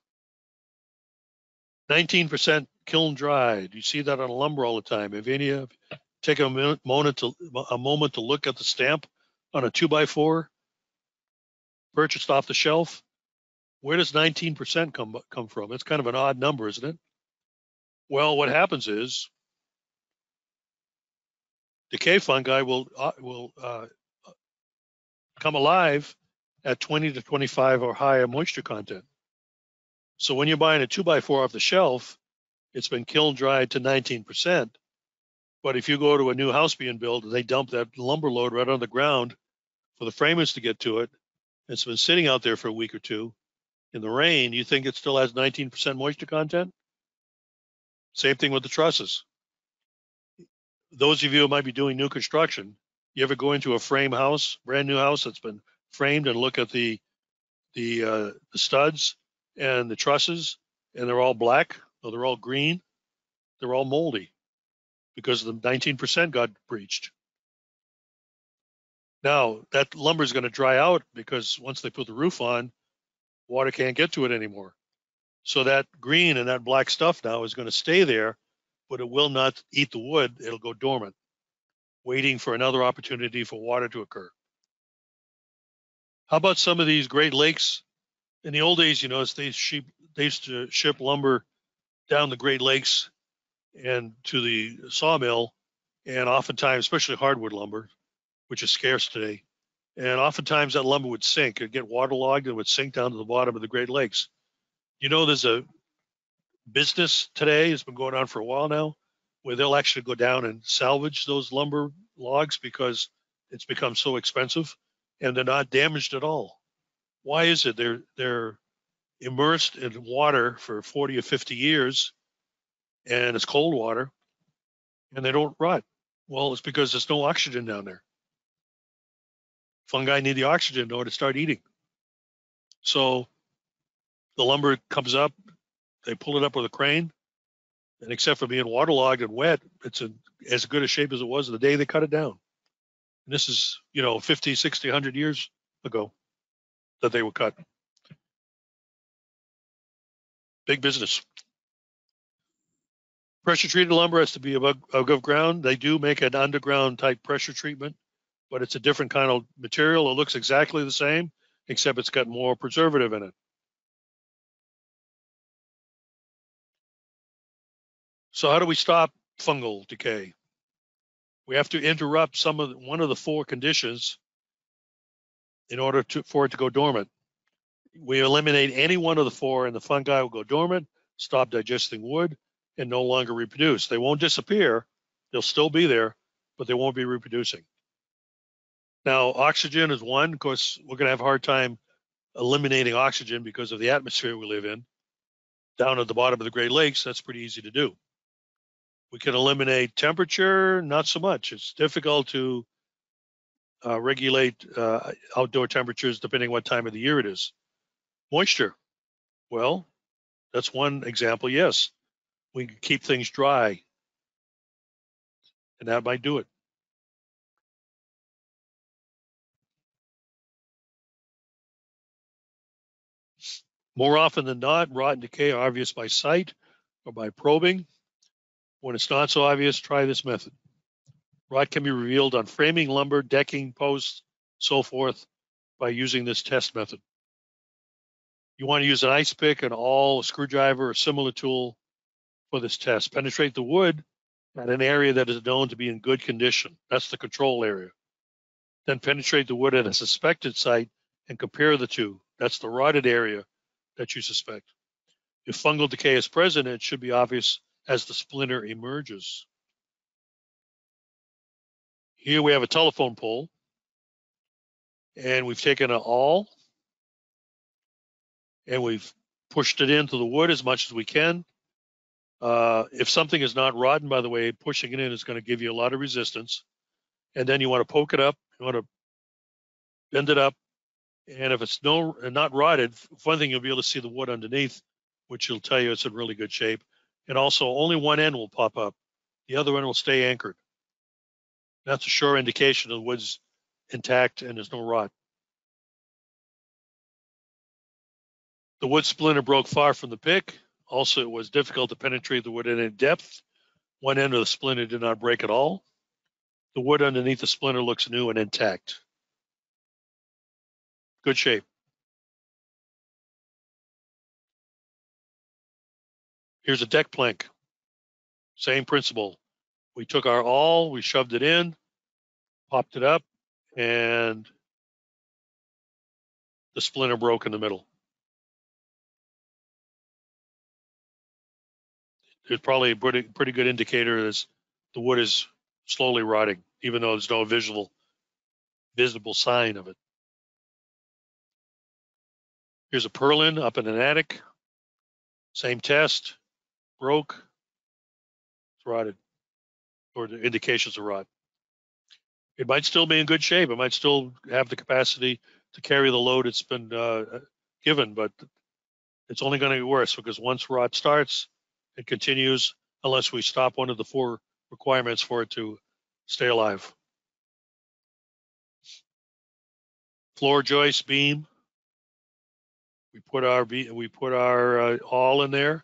19% kiln dried. You see that on lumber all the time. If any of you take a moment to look at the stamp on a 2x4 purchased off the shelf, where does 19% come from? It's kind of an odd number, isn't it? Well, what happens is decay fungi will come alive at 20 to 25 or higher moisture content. So when you're buying a 2x4 off the shelf, it's been kiln dried to 19%. But if you go to a new house being built and they dump that lumber load right on the ground for the framers to get to it, it's been sitting out there for a week or two in the rain, you think it still has 19% moisture content? Same thing with the trusses. Those of you who might be doing new construction, you ever go into a frame house, brand new house that's been framed, and look at the studs and the trusses, and they're all black, or they're all green, they're all moldy because the 19% got breached. Now, that lumber is going to dry out because once they put the roof on, water can't get to it anymore. So that green and that black stuff now is going to stay there, but it will not eat the wood. It'll go dormant, waiting for another opportunity for water to occur. How about some of these Great Lakes? In the old days, you know, they used to ship lumber down the Great Lakes and to the sawmill, and oftentimes, especially hardwood lumber, which is scarce today, and oftentimes that lumber would sink. It'd get waterlogged and would sink down to the bottom of the Great Lakes. You know, there's a business today, it's been going on for a while now, where they'll actually go down and salvage those lumber logs because it's become so expensive and they're not damaged at all. Why is it? They're immersed in water for 40 or 50 years, and it's cold water, and they don't rot. Well, it's because there's no oxygen down there. Fungi need the oxygen in order to start eating. So the lumber comes up, they pull it up with a crane, and except for being waterlogged and wet, it's in as good a shape as it was the day they cut it down. And this is, 50, 60, 100 years ago that they were cut. Big business. Pressure treated lumber has to be above ground. They do make an underground type pressure treatment, but it's a different kind of material. It looks exactly the same, except it's got more preservative in it. So how do we stop fungal decay? We have to interrupt one of the four conditions in order for it to go dormant. We eliminate any one of the four, and the fungi will go dormant, stop digesting wood, and no longer reproduce. They won't disappear. They'll still be there, but they won't be reproducing. Now, oxygen is one. Of course, we're going to have a hard time eliminating oxygen because of the atmosphere we live in. Down at the bottom of the Great Lakes, that's pretty easy to do. We can eliminate temperature, not so much. It's difficult to regulate outdoor temperatures depending what time of the year it is. Moisture, well, that's one example, yes. We can keep things dry, and that might do it. More often than not, rot and decay are obvious by sight or by probing. When it's not so obvious, try this method. Rot can be revealed on framing lumber, decking, posts, so forth, by using this test method. You want to use an ice pick, an awl, a screwdriver, or similar tool for this test. Penetrate the wood at an area that is known to be in good condition. That's the control area. Then penetrate the wood at a suspected site and compare the two. That's the rotted area that you suspect. If fungal decay is present, it should be obvious as the splinter emerges. Here we have a telephone pole, and we've taken an awl and we've pushed it into the wood as much as we can. If something is not rotten, by the way, pushing it in is going to give you a lot of resistance. And then you want to poke it up, you want to bend it up. And if it's not rotted, one thing, you'll be able to see the wood underneath, which will tell you it's in really good shape. And also only one end will pop up. The other end will stay anchored. That's a sure indication the wood's intact and there's no rot. The wood splinter broke far from the pick. Also, it was difficult to penetrate the wood at any depth. One end of the splinter did not break at all. The wood underneath the splinter looks new and intact. Good shape. Here's a deck plank. Same principle. We took our awl, we shoved it in, popped it up, and the splinter broke in the middle. It's probably a pretty good indicator as the wood is slowly rotting, even though there's no visible sign of it. Here's a purlin up in an attic. Same test. Broke. It's rotted, or the indications of rot. It might still be in good shape. It might still have the capacity to carry the load it's been given, but it's only going to get worse because once rot starts, it continues unless we stop one of the 4 requirements for it to stay alive. Floor joist beam. We put our awl in there,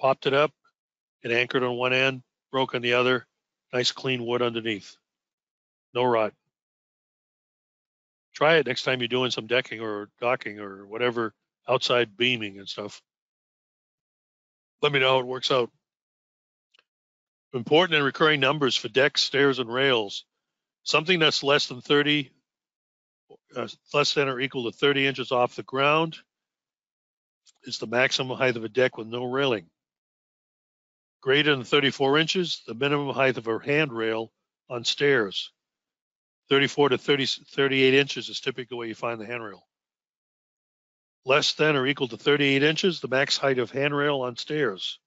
popped it up, it anchored on one end, broke on the other. Nice clean wood underneath. No rot. Try it next time you're doing some decking or docking or whatever, outside beaming and stuff. Let me know how it works out. Important and recurring numbers for decks, stairs, and rails. Something that's less than or equal to 30 inches off the ground is the maximum height of a deck with no railing. Greater than 34 inches, the minimum height of a handrail on stairs. 34 to 38 inches is typically where you find the handrail. Less than or equal to 38 inches, the max height of handrail on stairs.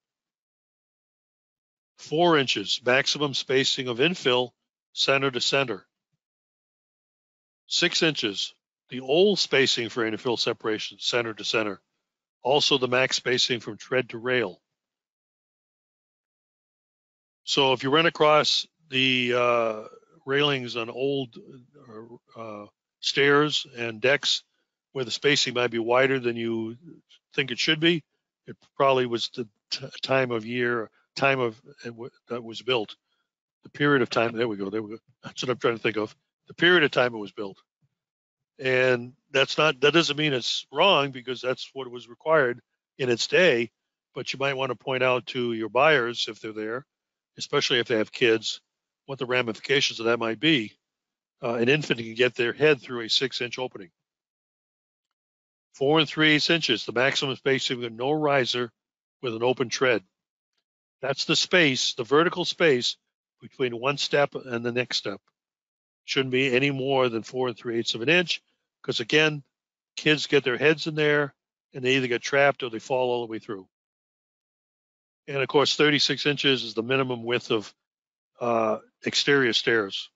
4 inches, maximum spacing of infill, center to center. 6 inches, the old spacing for infill separation, center to center. Also the max spacing from tread to rail. So if you run across the railings on old stairs and decks where the spacing might be wider than you think it should be, it probably was the time of that was built. The period of time, there we go. That's what I'm trying to think of. The period of time it was built. And that doesn't mean it's wrong because that's what was required in its day, but you might want to point out to your buyers if they're there, especially if they have kids, what the ramifications of that might be. An infant can get their head through a 6-inch opening. 4 3/8 inches, the maximum spacing with no riser with an open tread. That's the space, the vertical space between one step and the next step. Shouldn't be any more than 4 3/8 of an inch, because again, kids get their heads in there and they either get trapped or they fall all the way through. And of course, 36 inches is the minimum width of exterior stairs.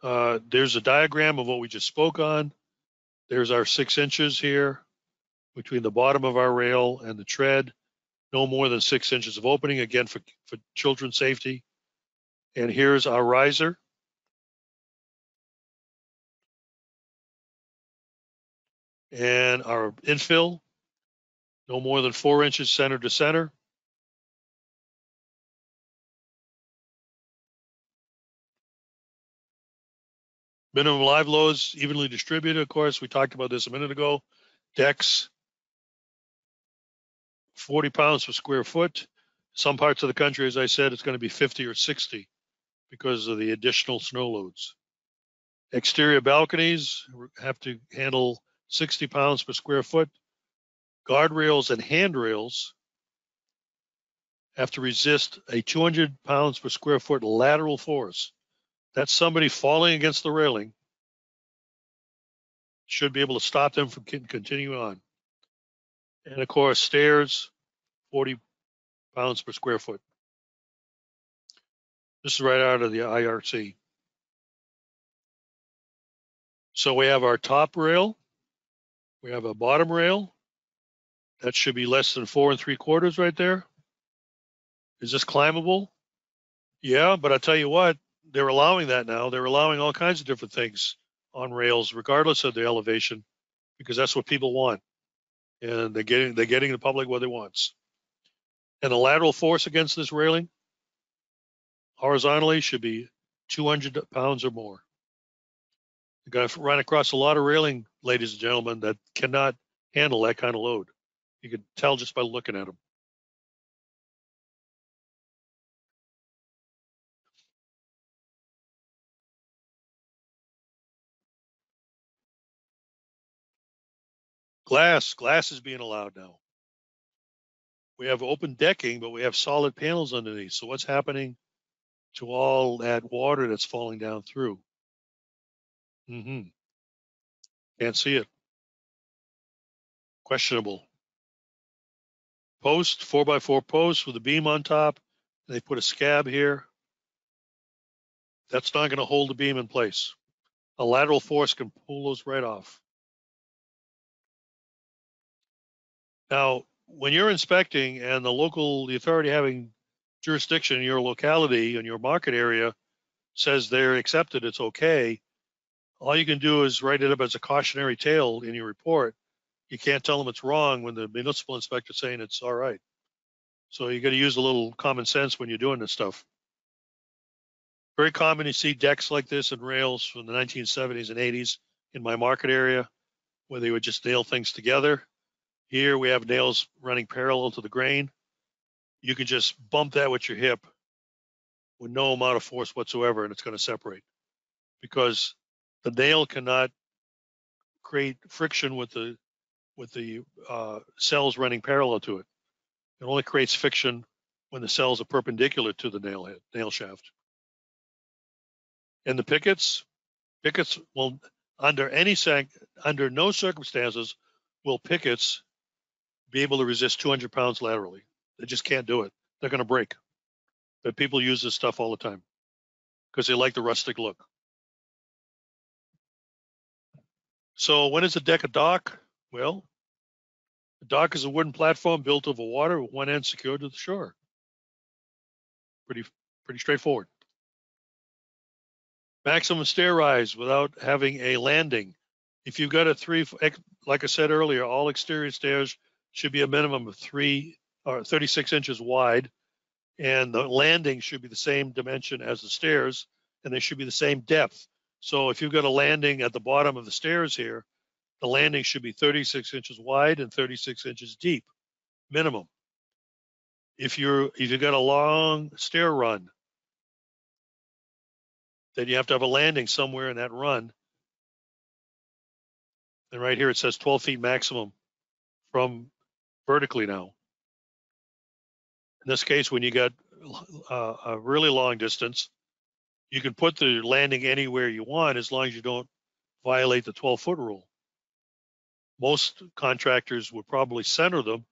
There's a diagram of what we just spoke on. There's our 6 inches here between the bottom of our rail and the tread. No more than 6 inches of opening, again, for children's safety. And here's our riser. And our infill, no more than 4 inches center to center. Minimum live loads evenly distributed. Of course, we talked about this a minute ago. Decks, 40 pounds per square foot. Some parts of the country, as I said, it's going to be 50 or 60 because of the additional snow loads. Exterior balconies have to handle 60 pounds per square foot. Guardrails and handrails have to resist a 200 pounds per square foot lateral force. That's somebody falling against the railing. Should be able to stop them from continuing on. And of course, stairs, 40 pounds per square foot. This is right out of the IRC. So we have our top rail. We have a bottom rail. That should be less than 4 3/4 right there. Is this climbable? Yeah, but I tell you what, they're allowing that now. They're allowing all kinds of different things on rails, regardless of the elevation, because that's what people want. And they're getting the public what it wants. And the lateral force against this railing, horizontally, should be 200 pounds or more. You're going to run across a lot of railing, ladies and gentlemen, that cannot handle that kind of load. You can tell just by looking at them. Glass is being allowed now. We have open decking, but we have solid panels underneath. So what's happening to all that water that's falling down through? Can't see it. Questionable. Post, 4x4 post with a beam on top. They put a scab here. That's not going to hold the beam in place. A lateral force can pull those right off. Now, when you're inspecting and the authority having jurisdiction in your locality, in your market area, says they're accepted, it's okay, all you can do is write it up as a cautionary tale in your report. You can't tell them it's wrong when the municipal inspector's saying it's all right. So you got to use a little common sense when you're doing this stuff. Very common to see decks like this and rails from the 1970s and 80s in my market area where they would just nail things together. Here we have nails running parallel to the grain. You can just bump that with your hip with no amount of force whatsoever, and it's going to separate because the nail cannot create friction with the cells running parallel to it. It only creates friction when the cells are perpendicular to the nail shaft. And the pickets will, under no circumstances will pickets be able to resist 200 pounds laterally. They just can't do it. They're going to break. But people use this stuff all the time because they like the rustic look. So when is a deck a dock? Well, a dock is a wooden platform built over water with one end secured to the shore. Pretty straightforward. Maximum stair rise without having a landing. If you've got like I said earlier, all exterior stairs should be a minimum of 36 inches wide, and the landing should be the same dimension as the stairs, and they should be the same depth. So if you've got a landing at the bottom of the stairs here, the landing should be 36 inches wide and 36 inches deep, minimum. If you've got a long stair run, then you have to have a landing somewhere in that run. And right here it says 12 feet maximum from vertically now. In this case, when you got a really long distance, you can put the landing anywhere you want as long as you don't violate the 12-foot rule. Most contractors would probably center them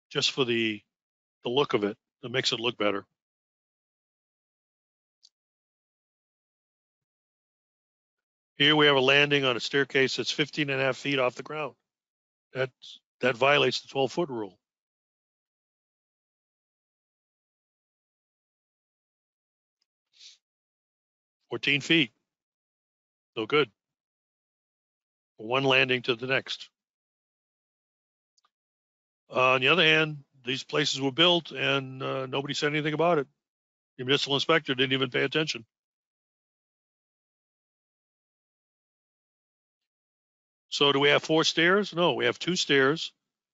just for the look of it. It makes it look better. Here we have a landing on a staircase that's 15.5 feet off the ground. That violates the 12-foot rule. $14 feet. No good. One landing to the next. On the other hand, these places were built and nobody said anything about it. The municipal inspector didn't even pay attention. So do we have 4 stairs? No, we have 2 stairs,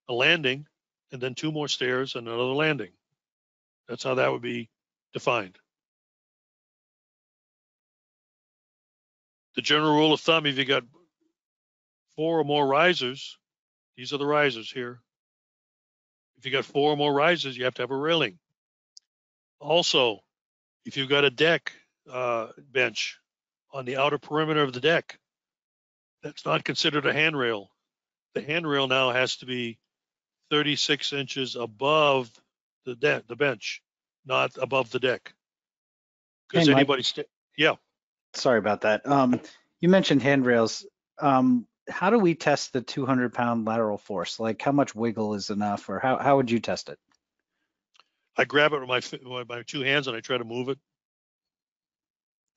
a landing, and then 2 more stairs and another landing. That's how that would be defined. The general rule of thumb, if you got 4 or more risers, these are the risers here. If you got 4 or more risers, you have to have a railing. Also, if you've got a deck bench on the outer perimeter of the deck, that's not considered a handrail. The handrail now has to be 36 inches above the bench, not above the deck. Because Hey, Mike. anybody, yeah. Sorry about that. You mentioned handrails. How do we test the 200-pound lateral force? Like, how much wiggle is enough, or how would you test it? I grab it with my 2 hands and I try to move it.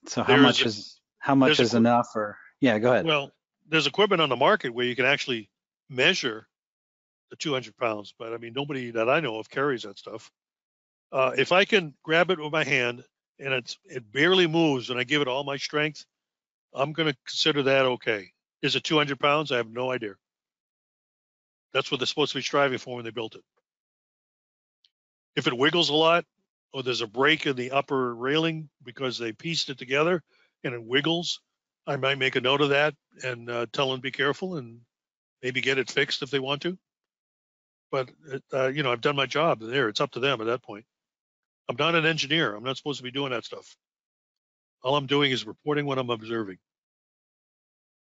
So how much is enough? Or yeah, go ahead. Well, there's equipment on the market where you can actually measure the 200 pounds, but I mean, nobody that I know of carries that stuff. If I can grab it with my hand and it barely moves and I give it all my strength, I'm going to consider that okay. Is it 200 pounds? I have no idea. That's what they're supposed to be striving for when they built it. If it wiggles a lot, or there's a break in the upper railing because they pieced it together and it wiggles, I might make a note of that and tell them to be careful and maybe get it fixed if they want to. But, I've done my job there. It's up to them at that point. I'm not an engineer. I'm not supposed to be doing that stuff. All I'm doing is reporting what I'm observing.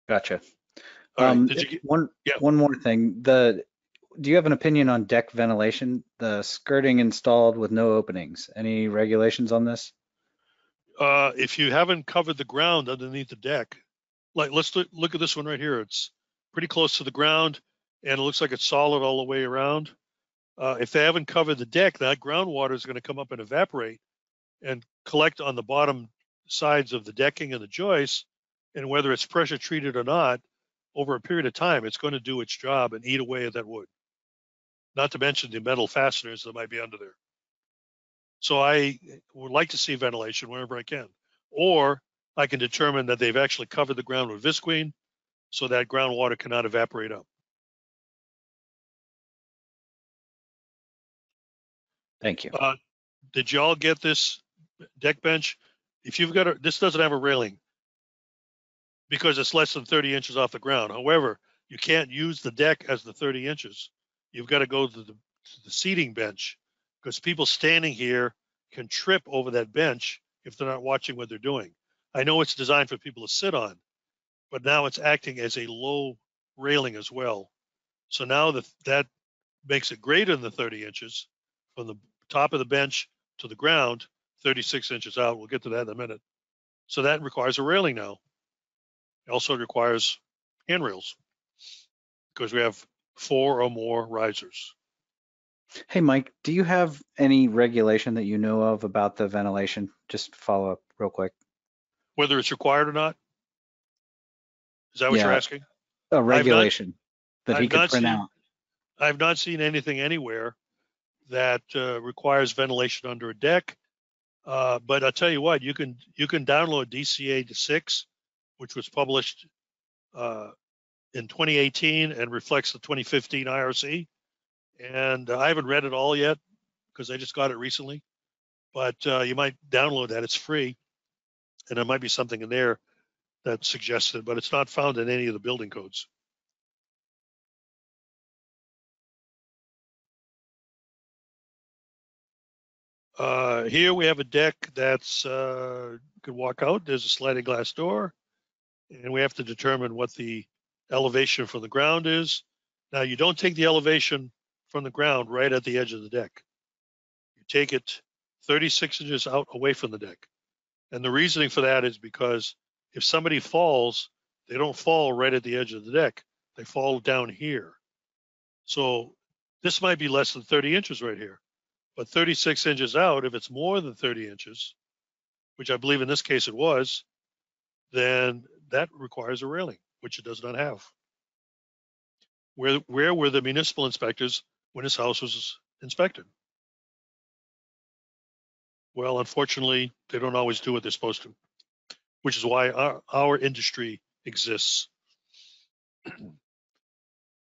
Gotcha. All right. One more thing. Do you have an opinion on deck ventilation? The skirting installed with no openings. Any regulations on this? If you haven't covered the ground underneath the deck, like let's look at this one right here. It's pretty close to the ground and it looks like it's solid all the way around. If they haven't covered the deck, that groundwater is going to come up and evaporate and collect on the bottom sides of the decking and the joists. And whether it's pressure treated or not, over a period of time, it's going to do its job and eat away at that wood. Not to mention the metal fasteners that might be under there. So I would like to see ventilation wherever I can. Or I can determine that they've actually covered the ground with visqueen so that groundwater cannot evaporate up. Thank you. Did y'all get this deck bench? If you've got this doesn't have a railing because it's less than 30 inches off the ground. However, you can't use the deck as the 30 inches. You've got to go to the seating bench because people standing here can trip over that bench if they're not watching what they're doing. I know it's designed for people to sit on, but now it's acting as a low railing as well. So now that makes it greater than the 30 inches from the top of the bench to the ground, 36 inches out. We'll get to that in a minute. So that requires a railing now. It also requires handrails because we have 4 or more risers. Hey, Mike, do you have any regulation that you know of about the ventilation? Just to follow up real quick. Whether it's required or not? Is that what you're asking? A regulation that he could print out. I've not seen anything anywhere that requires ventilation under a deck. But I'll tell you what, you can download DCA 6, which was published in 2018 and reflects the 2015 IRC. And I haven't read it all yet because I just got it recently. But you might download that. It's free. And there might be something in there that's suggested, but it's not found in any of the building codes. Here we have a deck that's could walk out. There's a sliding glass door, and we have to determine what the elevation from the ground is. Now, you don't take the elevation from the ground right at the edge of the deck. You take it 36 inches out away from the deck. And the reasoning for that is because if somebody falls, they don't fall right at the edge of the deck. They fall down here. So this might be less than 30 inches right here. But 36 inches out, if it's more than 30 inches, which I believe in this case it was, then that requires a railing, which it does not have. Where were the municipal inspectors when his house was inspected? Well, unfortunately, they don't always do what they're supposed to, which is why our industry exists.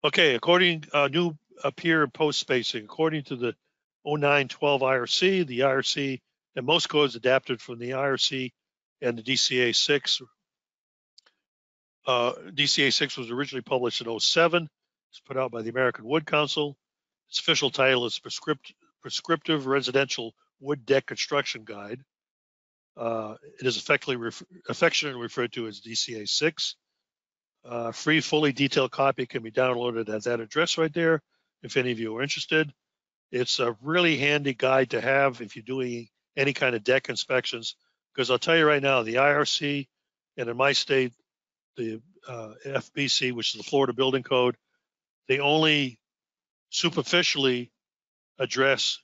Okay, according new pier and post spacing, according to the 0912 IRC, the IRC and most codes adapted from the IRC and the DCA 6 DCA 6 was originally published in 07. It's put out by the American Wood Council. Its official title is Prescriptive Residential Wood Deck Construction Guide. It is affectionately referred to as DCA 6. Free, fully detailed copy can be downloaded at that address right there, if any of you are interested. It's a really handy guide to have if you're doing any kind of deck inspections, because I'll tell you right now, the IRC, and in my state, the FBC, which is the Florida Building Code, they only superficially address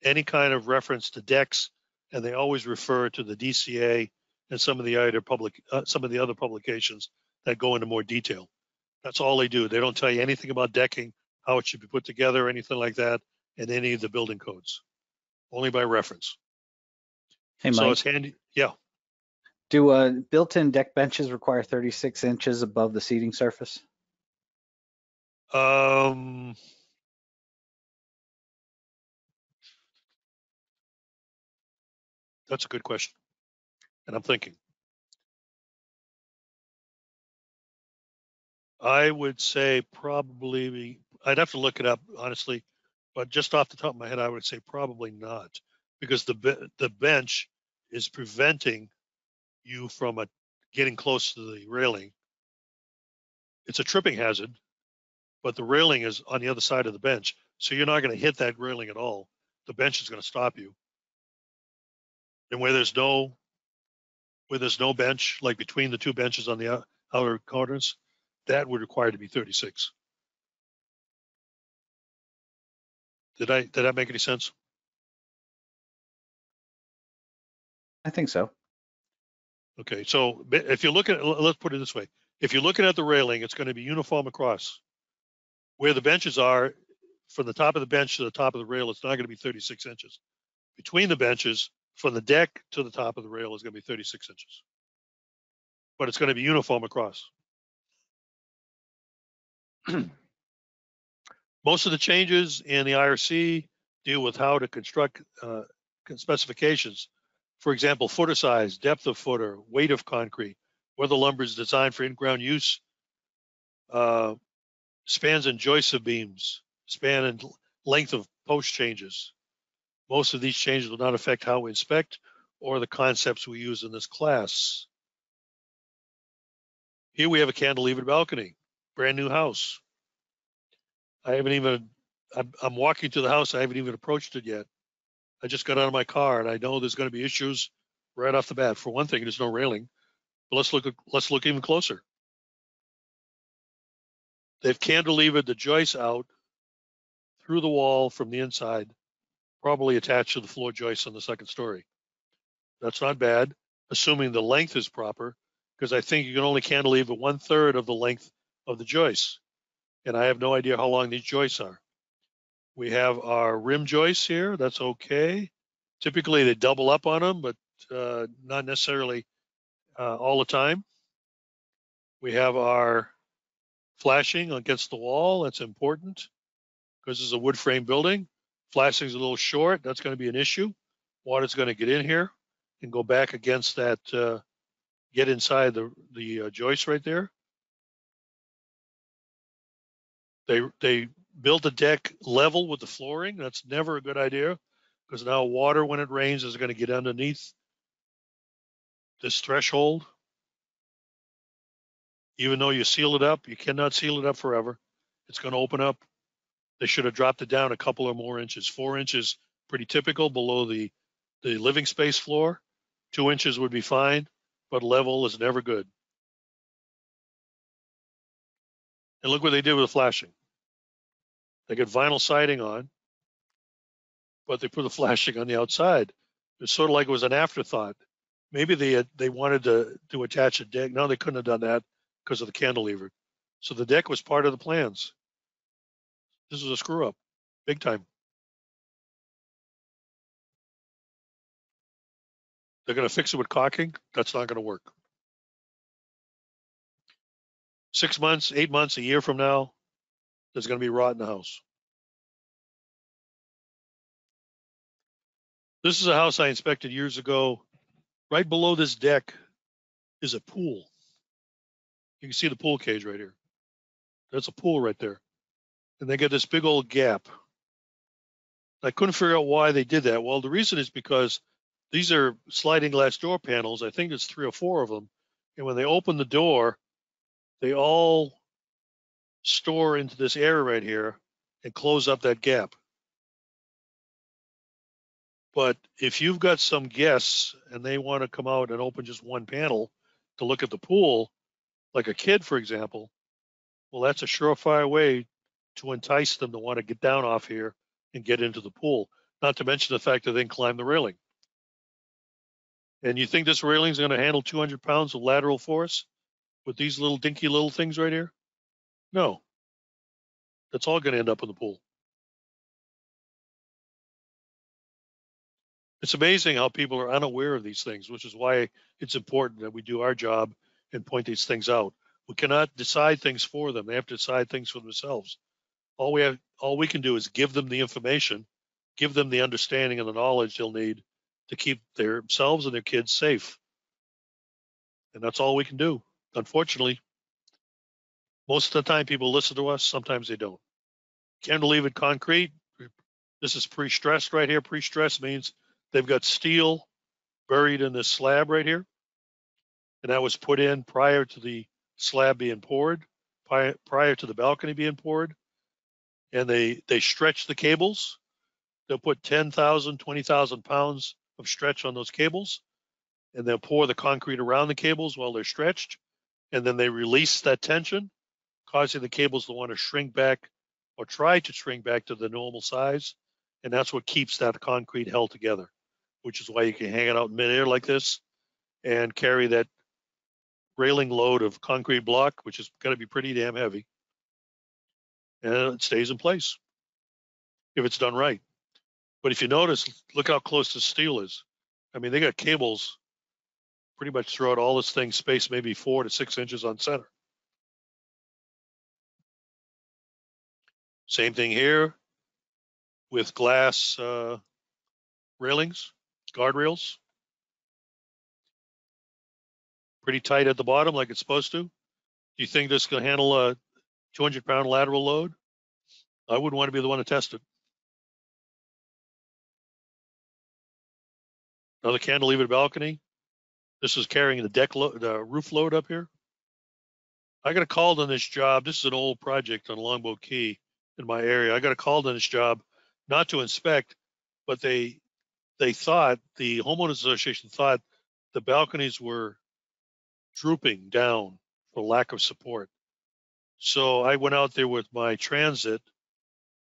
any kind of reference to decks, and they always refer to the DCA and some of the other publications that go into more detail. That's all they do. They don't tell you anything about decking, how it should be put together, anything like that, in any of the building codes. Only by reference. Hey, Mike. So it's handy. Yeah. Do built-in deck benches require 36 inches above the seating surface? That's a good question. And I'm thinking. I would say probably, I'd have to look it up, honestly, but just off the top of my head, I would say probably not, because the bench is preventing you from getting close to the railing. It's a tripping hazard, but the railing is on the other side of the bench, so you're not going to hit that railing at all. The bench is going to stop you. And where there's no bench, like between the two benches on the outer corners, that would require to be 36. Did that make any sense? I think so. Okay, so if you look at, let's put it this way. If you're looking at the railing, it's going to be uniform across. Where the benches are, from the top of the bench to the top of the rail, it's not going to be 36 inches. Between the benches, from the deck to the top of the rail is going to be 36 inches. But it's going to be uniform across. Most of the changes in the IRC deal with how to construct specifications. For example, footer size, depth of footer, weight of concrete, whether lumber is designed for in-ground use, spans and joists of beams, span and length of post changes. Most of these changes will not affect how we inspect or the concepts we use in this class. Here we have a cantilevered balcony, brand new house. I'm walking to the house, I haven't even approached it yet. I just got out of my car and I know there's going to be issues right off the bat. For one thing, there's no railing, but let's look even closer. They've cantilevered the joists out through the wall from the inside, probably attached to the floor joists on the second story. That's not bad, assuming the length is proper, because I think you can only cantilever 1/3 of the length of the joists. And I have no idea how long these joists are. We have our rim joists here. That's okay. Typically, they double up on them, but not necessarily all the time. We have our flashing against the wall. That's important because this is a wood frame building. Flashing is a little short. That's going to be an issue. Water's going to get in here and go back against that, get inside the joist right there. They built the deck level with the flooring. That's never a good idea because now water, when it rains, is going to get underneath this threshold. Even though you seal it up, you cannot seal it up forever. It's going to open up. They should have dropped it down a couple or more inches. 4 inches, pretty typical below the living space floor. 2 inches would be fine, but level is never good. And look what they did with the flashing. They got vinyl siding on, but they put the flashing on the outside. It's sort of like it was an afterthought. Maybe they wanted to attach a deck. No, they couldn't have done that because of the cantilever. So the deck was part of the plans. This is a screw up, big time. They're going to fix it with caulking. That's not going to work. 6 months, 8 months, a year from now, there's going to be rot in the house. This is a house I inspected years ago. Right below this deck is a pool. You can see the pool cage right here. That's a pool right there. And they got this big old gap. I couldn't figure out why they did that. Well, the reason is because these are sliding glass door panels. I think there's 3 or 4 of them. And when they open the door, they all store into this area right here and close up that gap. But if you've got some guests and they want to come out and open just one panel to look at the pool, like a kid, for example, well, that's a surefire way to entice them to want to get down off here and get into the pool. Not to mention the fact that they can climb the railing. And you think this railing is going to handle 200 pounds of lateral force with these little dinky little things right here? No. That's all going to end up in the pool. It's amazing how people are unaware of these things, which is why it's important that we do our job and point these things out. We cannot decide things for them. They have to decide things for themselves. All we can do is give them the information, give them the understanding and the knowledge they'll need to keep themselves and their kids safe. And that's all we can do. Unfortunately, most of the time people listen to us, sometimes they don't. Cantilevered concrete, this is pre-stressed right here. Pre-stressed means they've got steel buried in this slab right here. And that was put in prior to the slab being poured, prior to the balcony being poured. And they stretch the cables. They'll put 10,000, 20,000 pounds of stretch on those cables. And they'll pour the concrete around the cables while they're stretched. And then they release that tension, causing the cables to want to shrink back or try to shrink back to the normal size. And that's what keeps that concrete held together, which is why you can hang it out in midair like this and carry that railing load of concrete block, which is going to be pretty damn heavy. And it stays in place if it's done right. But if you notice, look how close the steel is. I mean, they got cables pretty much throughout all this thing, spaced maybe 4 to 6 inches on center. Same thing here with glass railings, guardrails. Pretty tight at the bottom like it's supposed to. Do you think this can handle a 200-pound lateral load? I wouldn't want to be the one to test it. Another cantilevered balcony. This is carrying the roof load up here. I got a call on this job. This is an old project on Longboat Key in my area. I got a call on this job not to inspect, but they thought, the homeowners association thought the balconies were drooping down for lack of support. So I went out there with my transit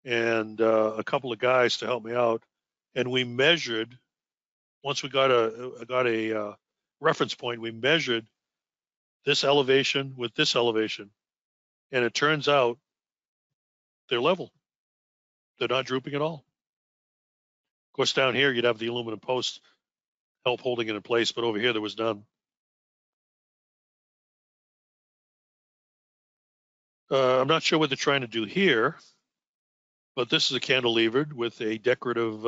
and a couple of guys to help me out, and we measured. Once we got a reference point, we measured this elevation with this elevation, and it turns out they're level. They're not drooping at all. Of course, down here you'd have the aluminum post help holding it in place, but over here there was none. I'm not sure what they're trying to do here, but this is a cantilevered with a decorative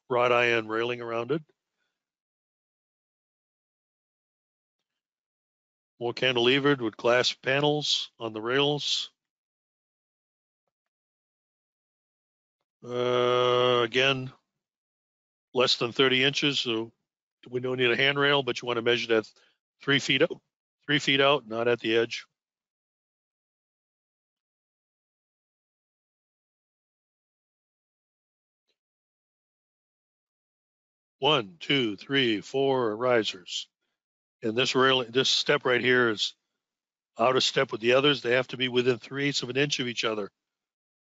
wrought iron railing around it. More cantilevered with glass panels on the rails. Again, less than 30 inches, so we don't need a handrail, but you want to measure that 3 feet out. 3 feet out, not at the edge. One, two, three, 4 risers. And this step right here is out of step with the others. They have to be within 3/8 of an inch of each other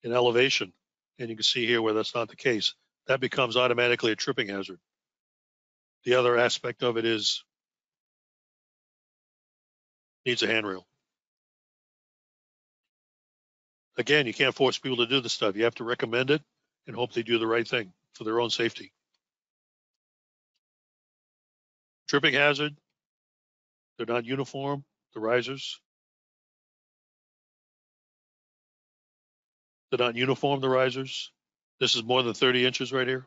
in elevation. And you can see here where that's not the case. That becomes automatically a tripping hazard. The other aspect of it is needs a handrail. Again, you can't force people to do this stuff. You have to recommend it and hope they do the right thing for their own safety. Tripping hazard. They're not uniform, the risers. They're not uniform, the risers. This is more than 30 inches right here.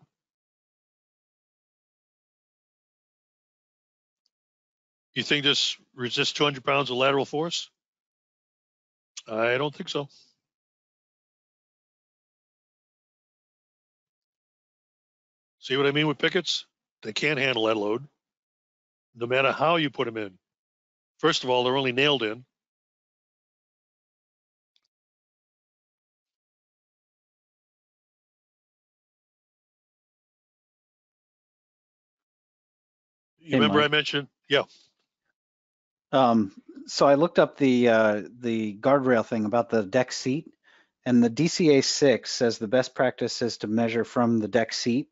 You think this resists 200 pounds of lateral force? I don't think so. See what I mean with pickets? They can't handle that load, no matter how you put them in. First of all, they're only nailed in. You Hey, remember I Mike. mentioned? Yeah. So I looked up the guardrail thing about the deck seat, and the DCA 6 says the best practice is to measure from the deck seat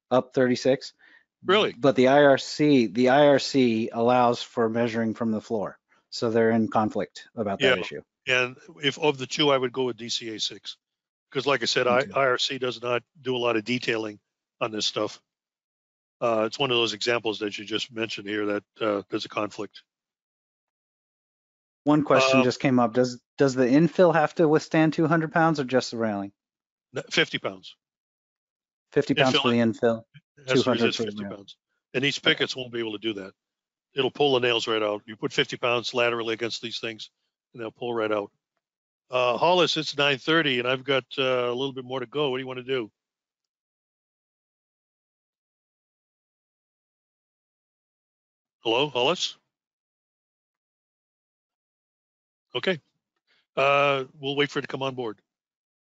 up 36. Really? But the IRC allows for measuring from the floor. So they're in conflict about that Yeah. issue. And if of the two, I would go with DCA 6. Because like I said, Me too. IRC does not do a lot of detailing on this stuff. It's one of those examples that you just mentioned here that there's a conflict. One question just came up. Does the infill have to withstand 200 pounds or just the railing? 50 pounds. 50 pounds for the infill, Has to 200 resist for the 50 railing. pounds. And these pickets won't be able to do that. It'll pull the nails right out. You put 50 pounds laterally against these things, and they'll pull right out. Hollis, it's 9:30, and I've got a little bit more to go. What do you want to do? Hello, Hollis? Okay. We'll wait for it to come on board.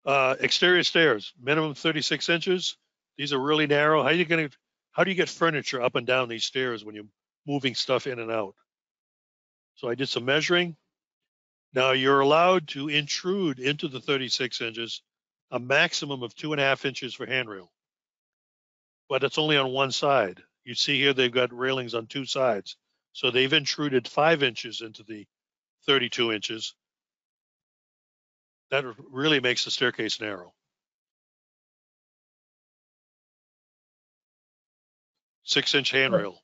Exterior stairs, minimum 36 inches. These are really narrow. How do you get furniture up and down these stairs when you're moving stuff in and out? So I did some measuring. Now you're allowed to intrude into the 36 inches a maximum of 2.5 inches for handrail, but it's only on one side. You see here they've got railings on two sides. So they've intruded 5 inches into the 32 inches. That really makes the staircase narrow. 6-inch handrail.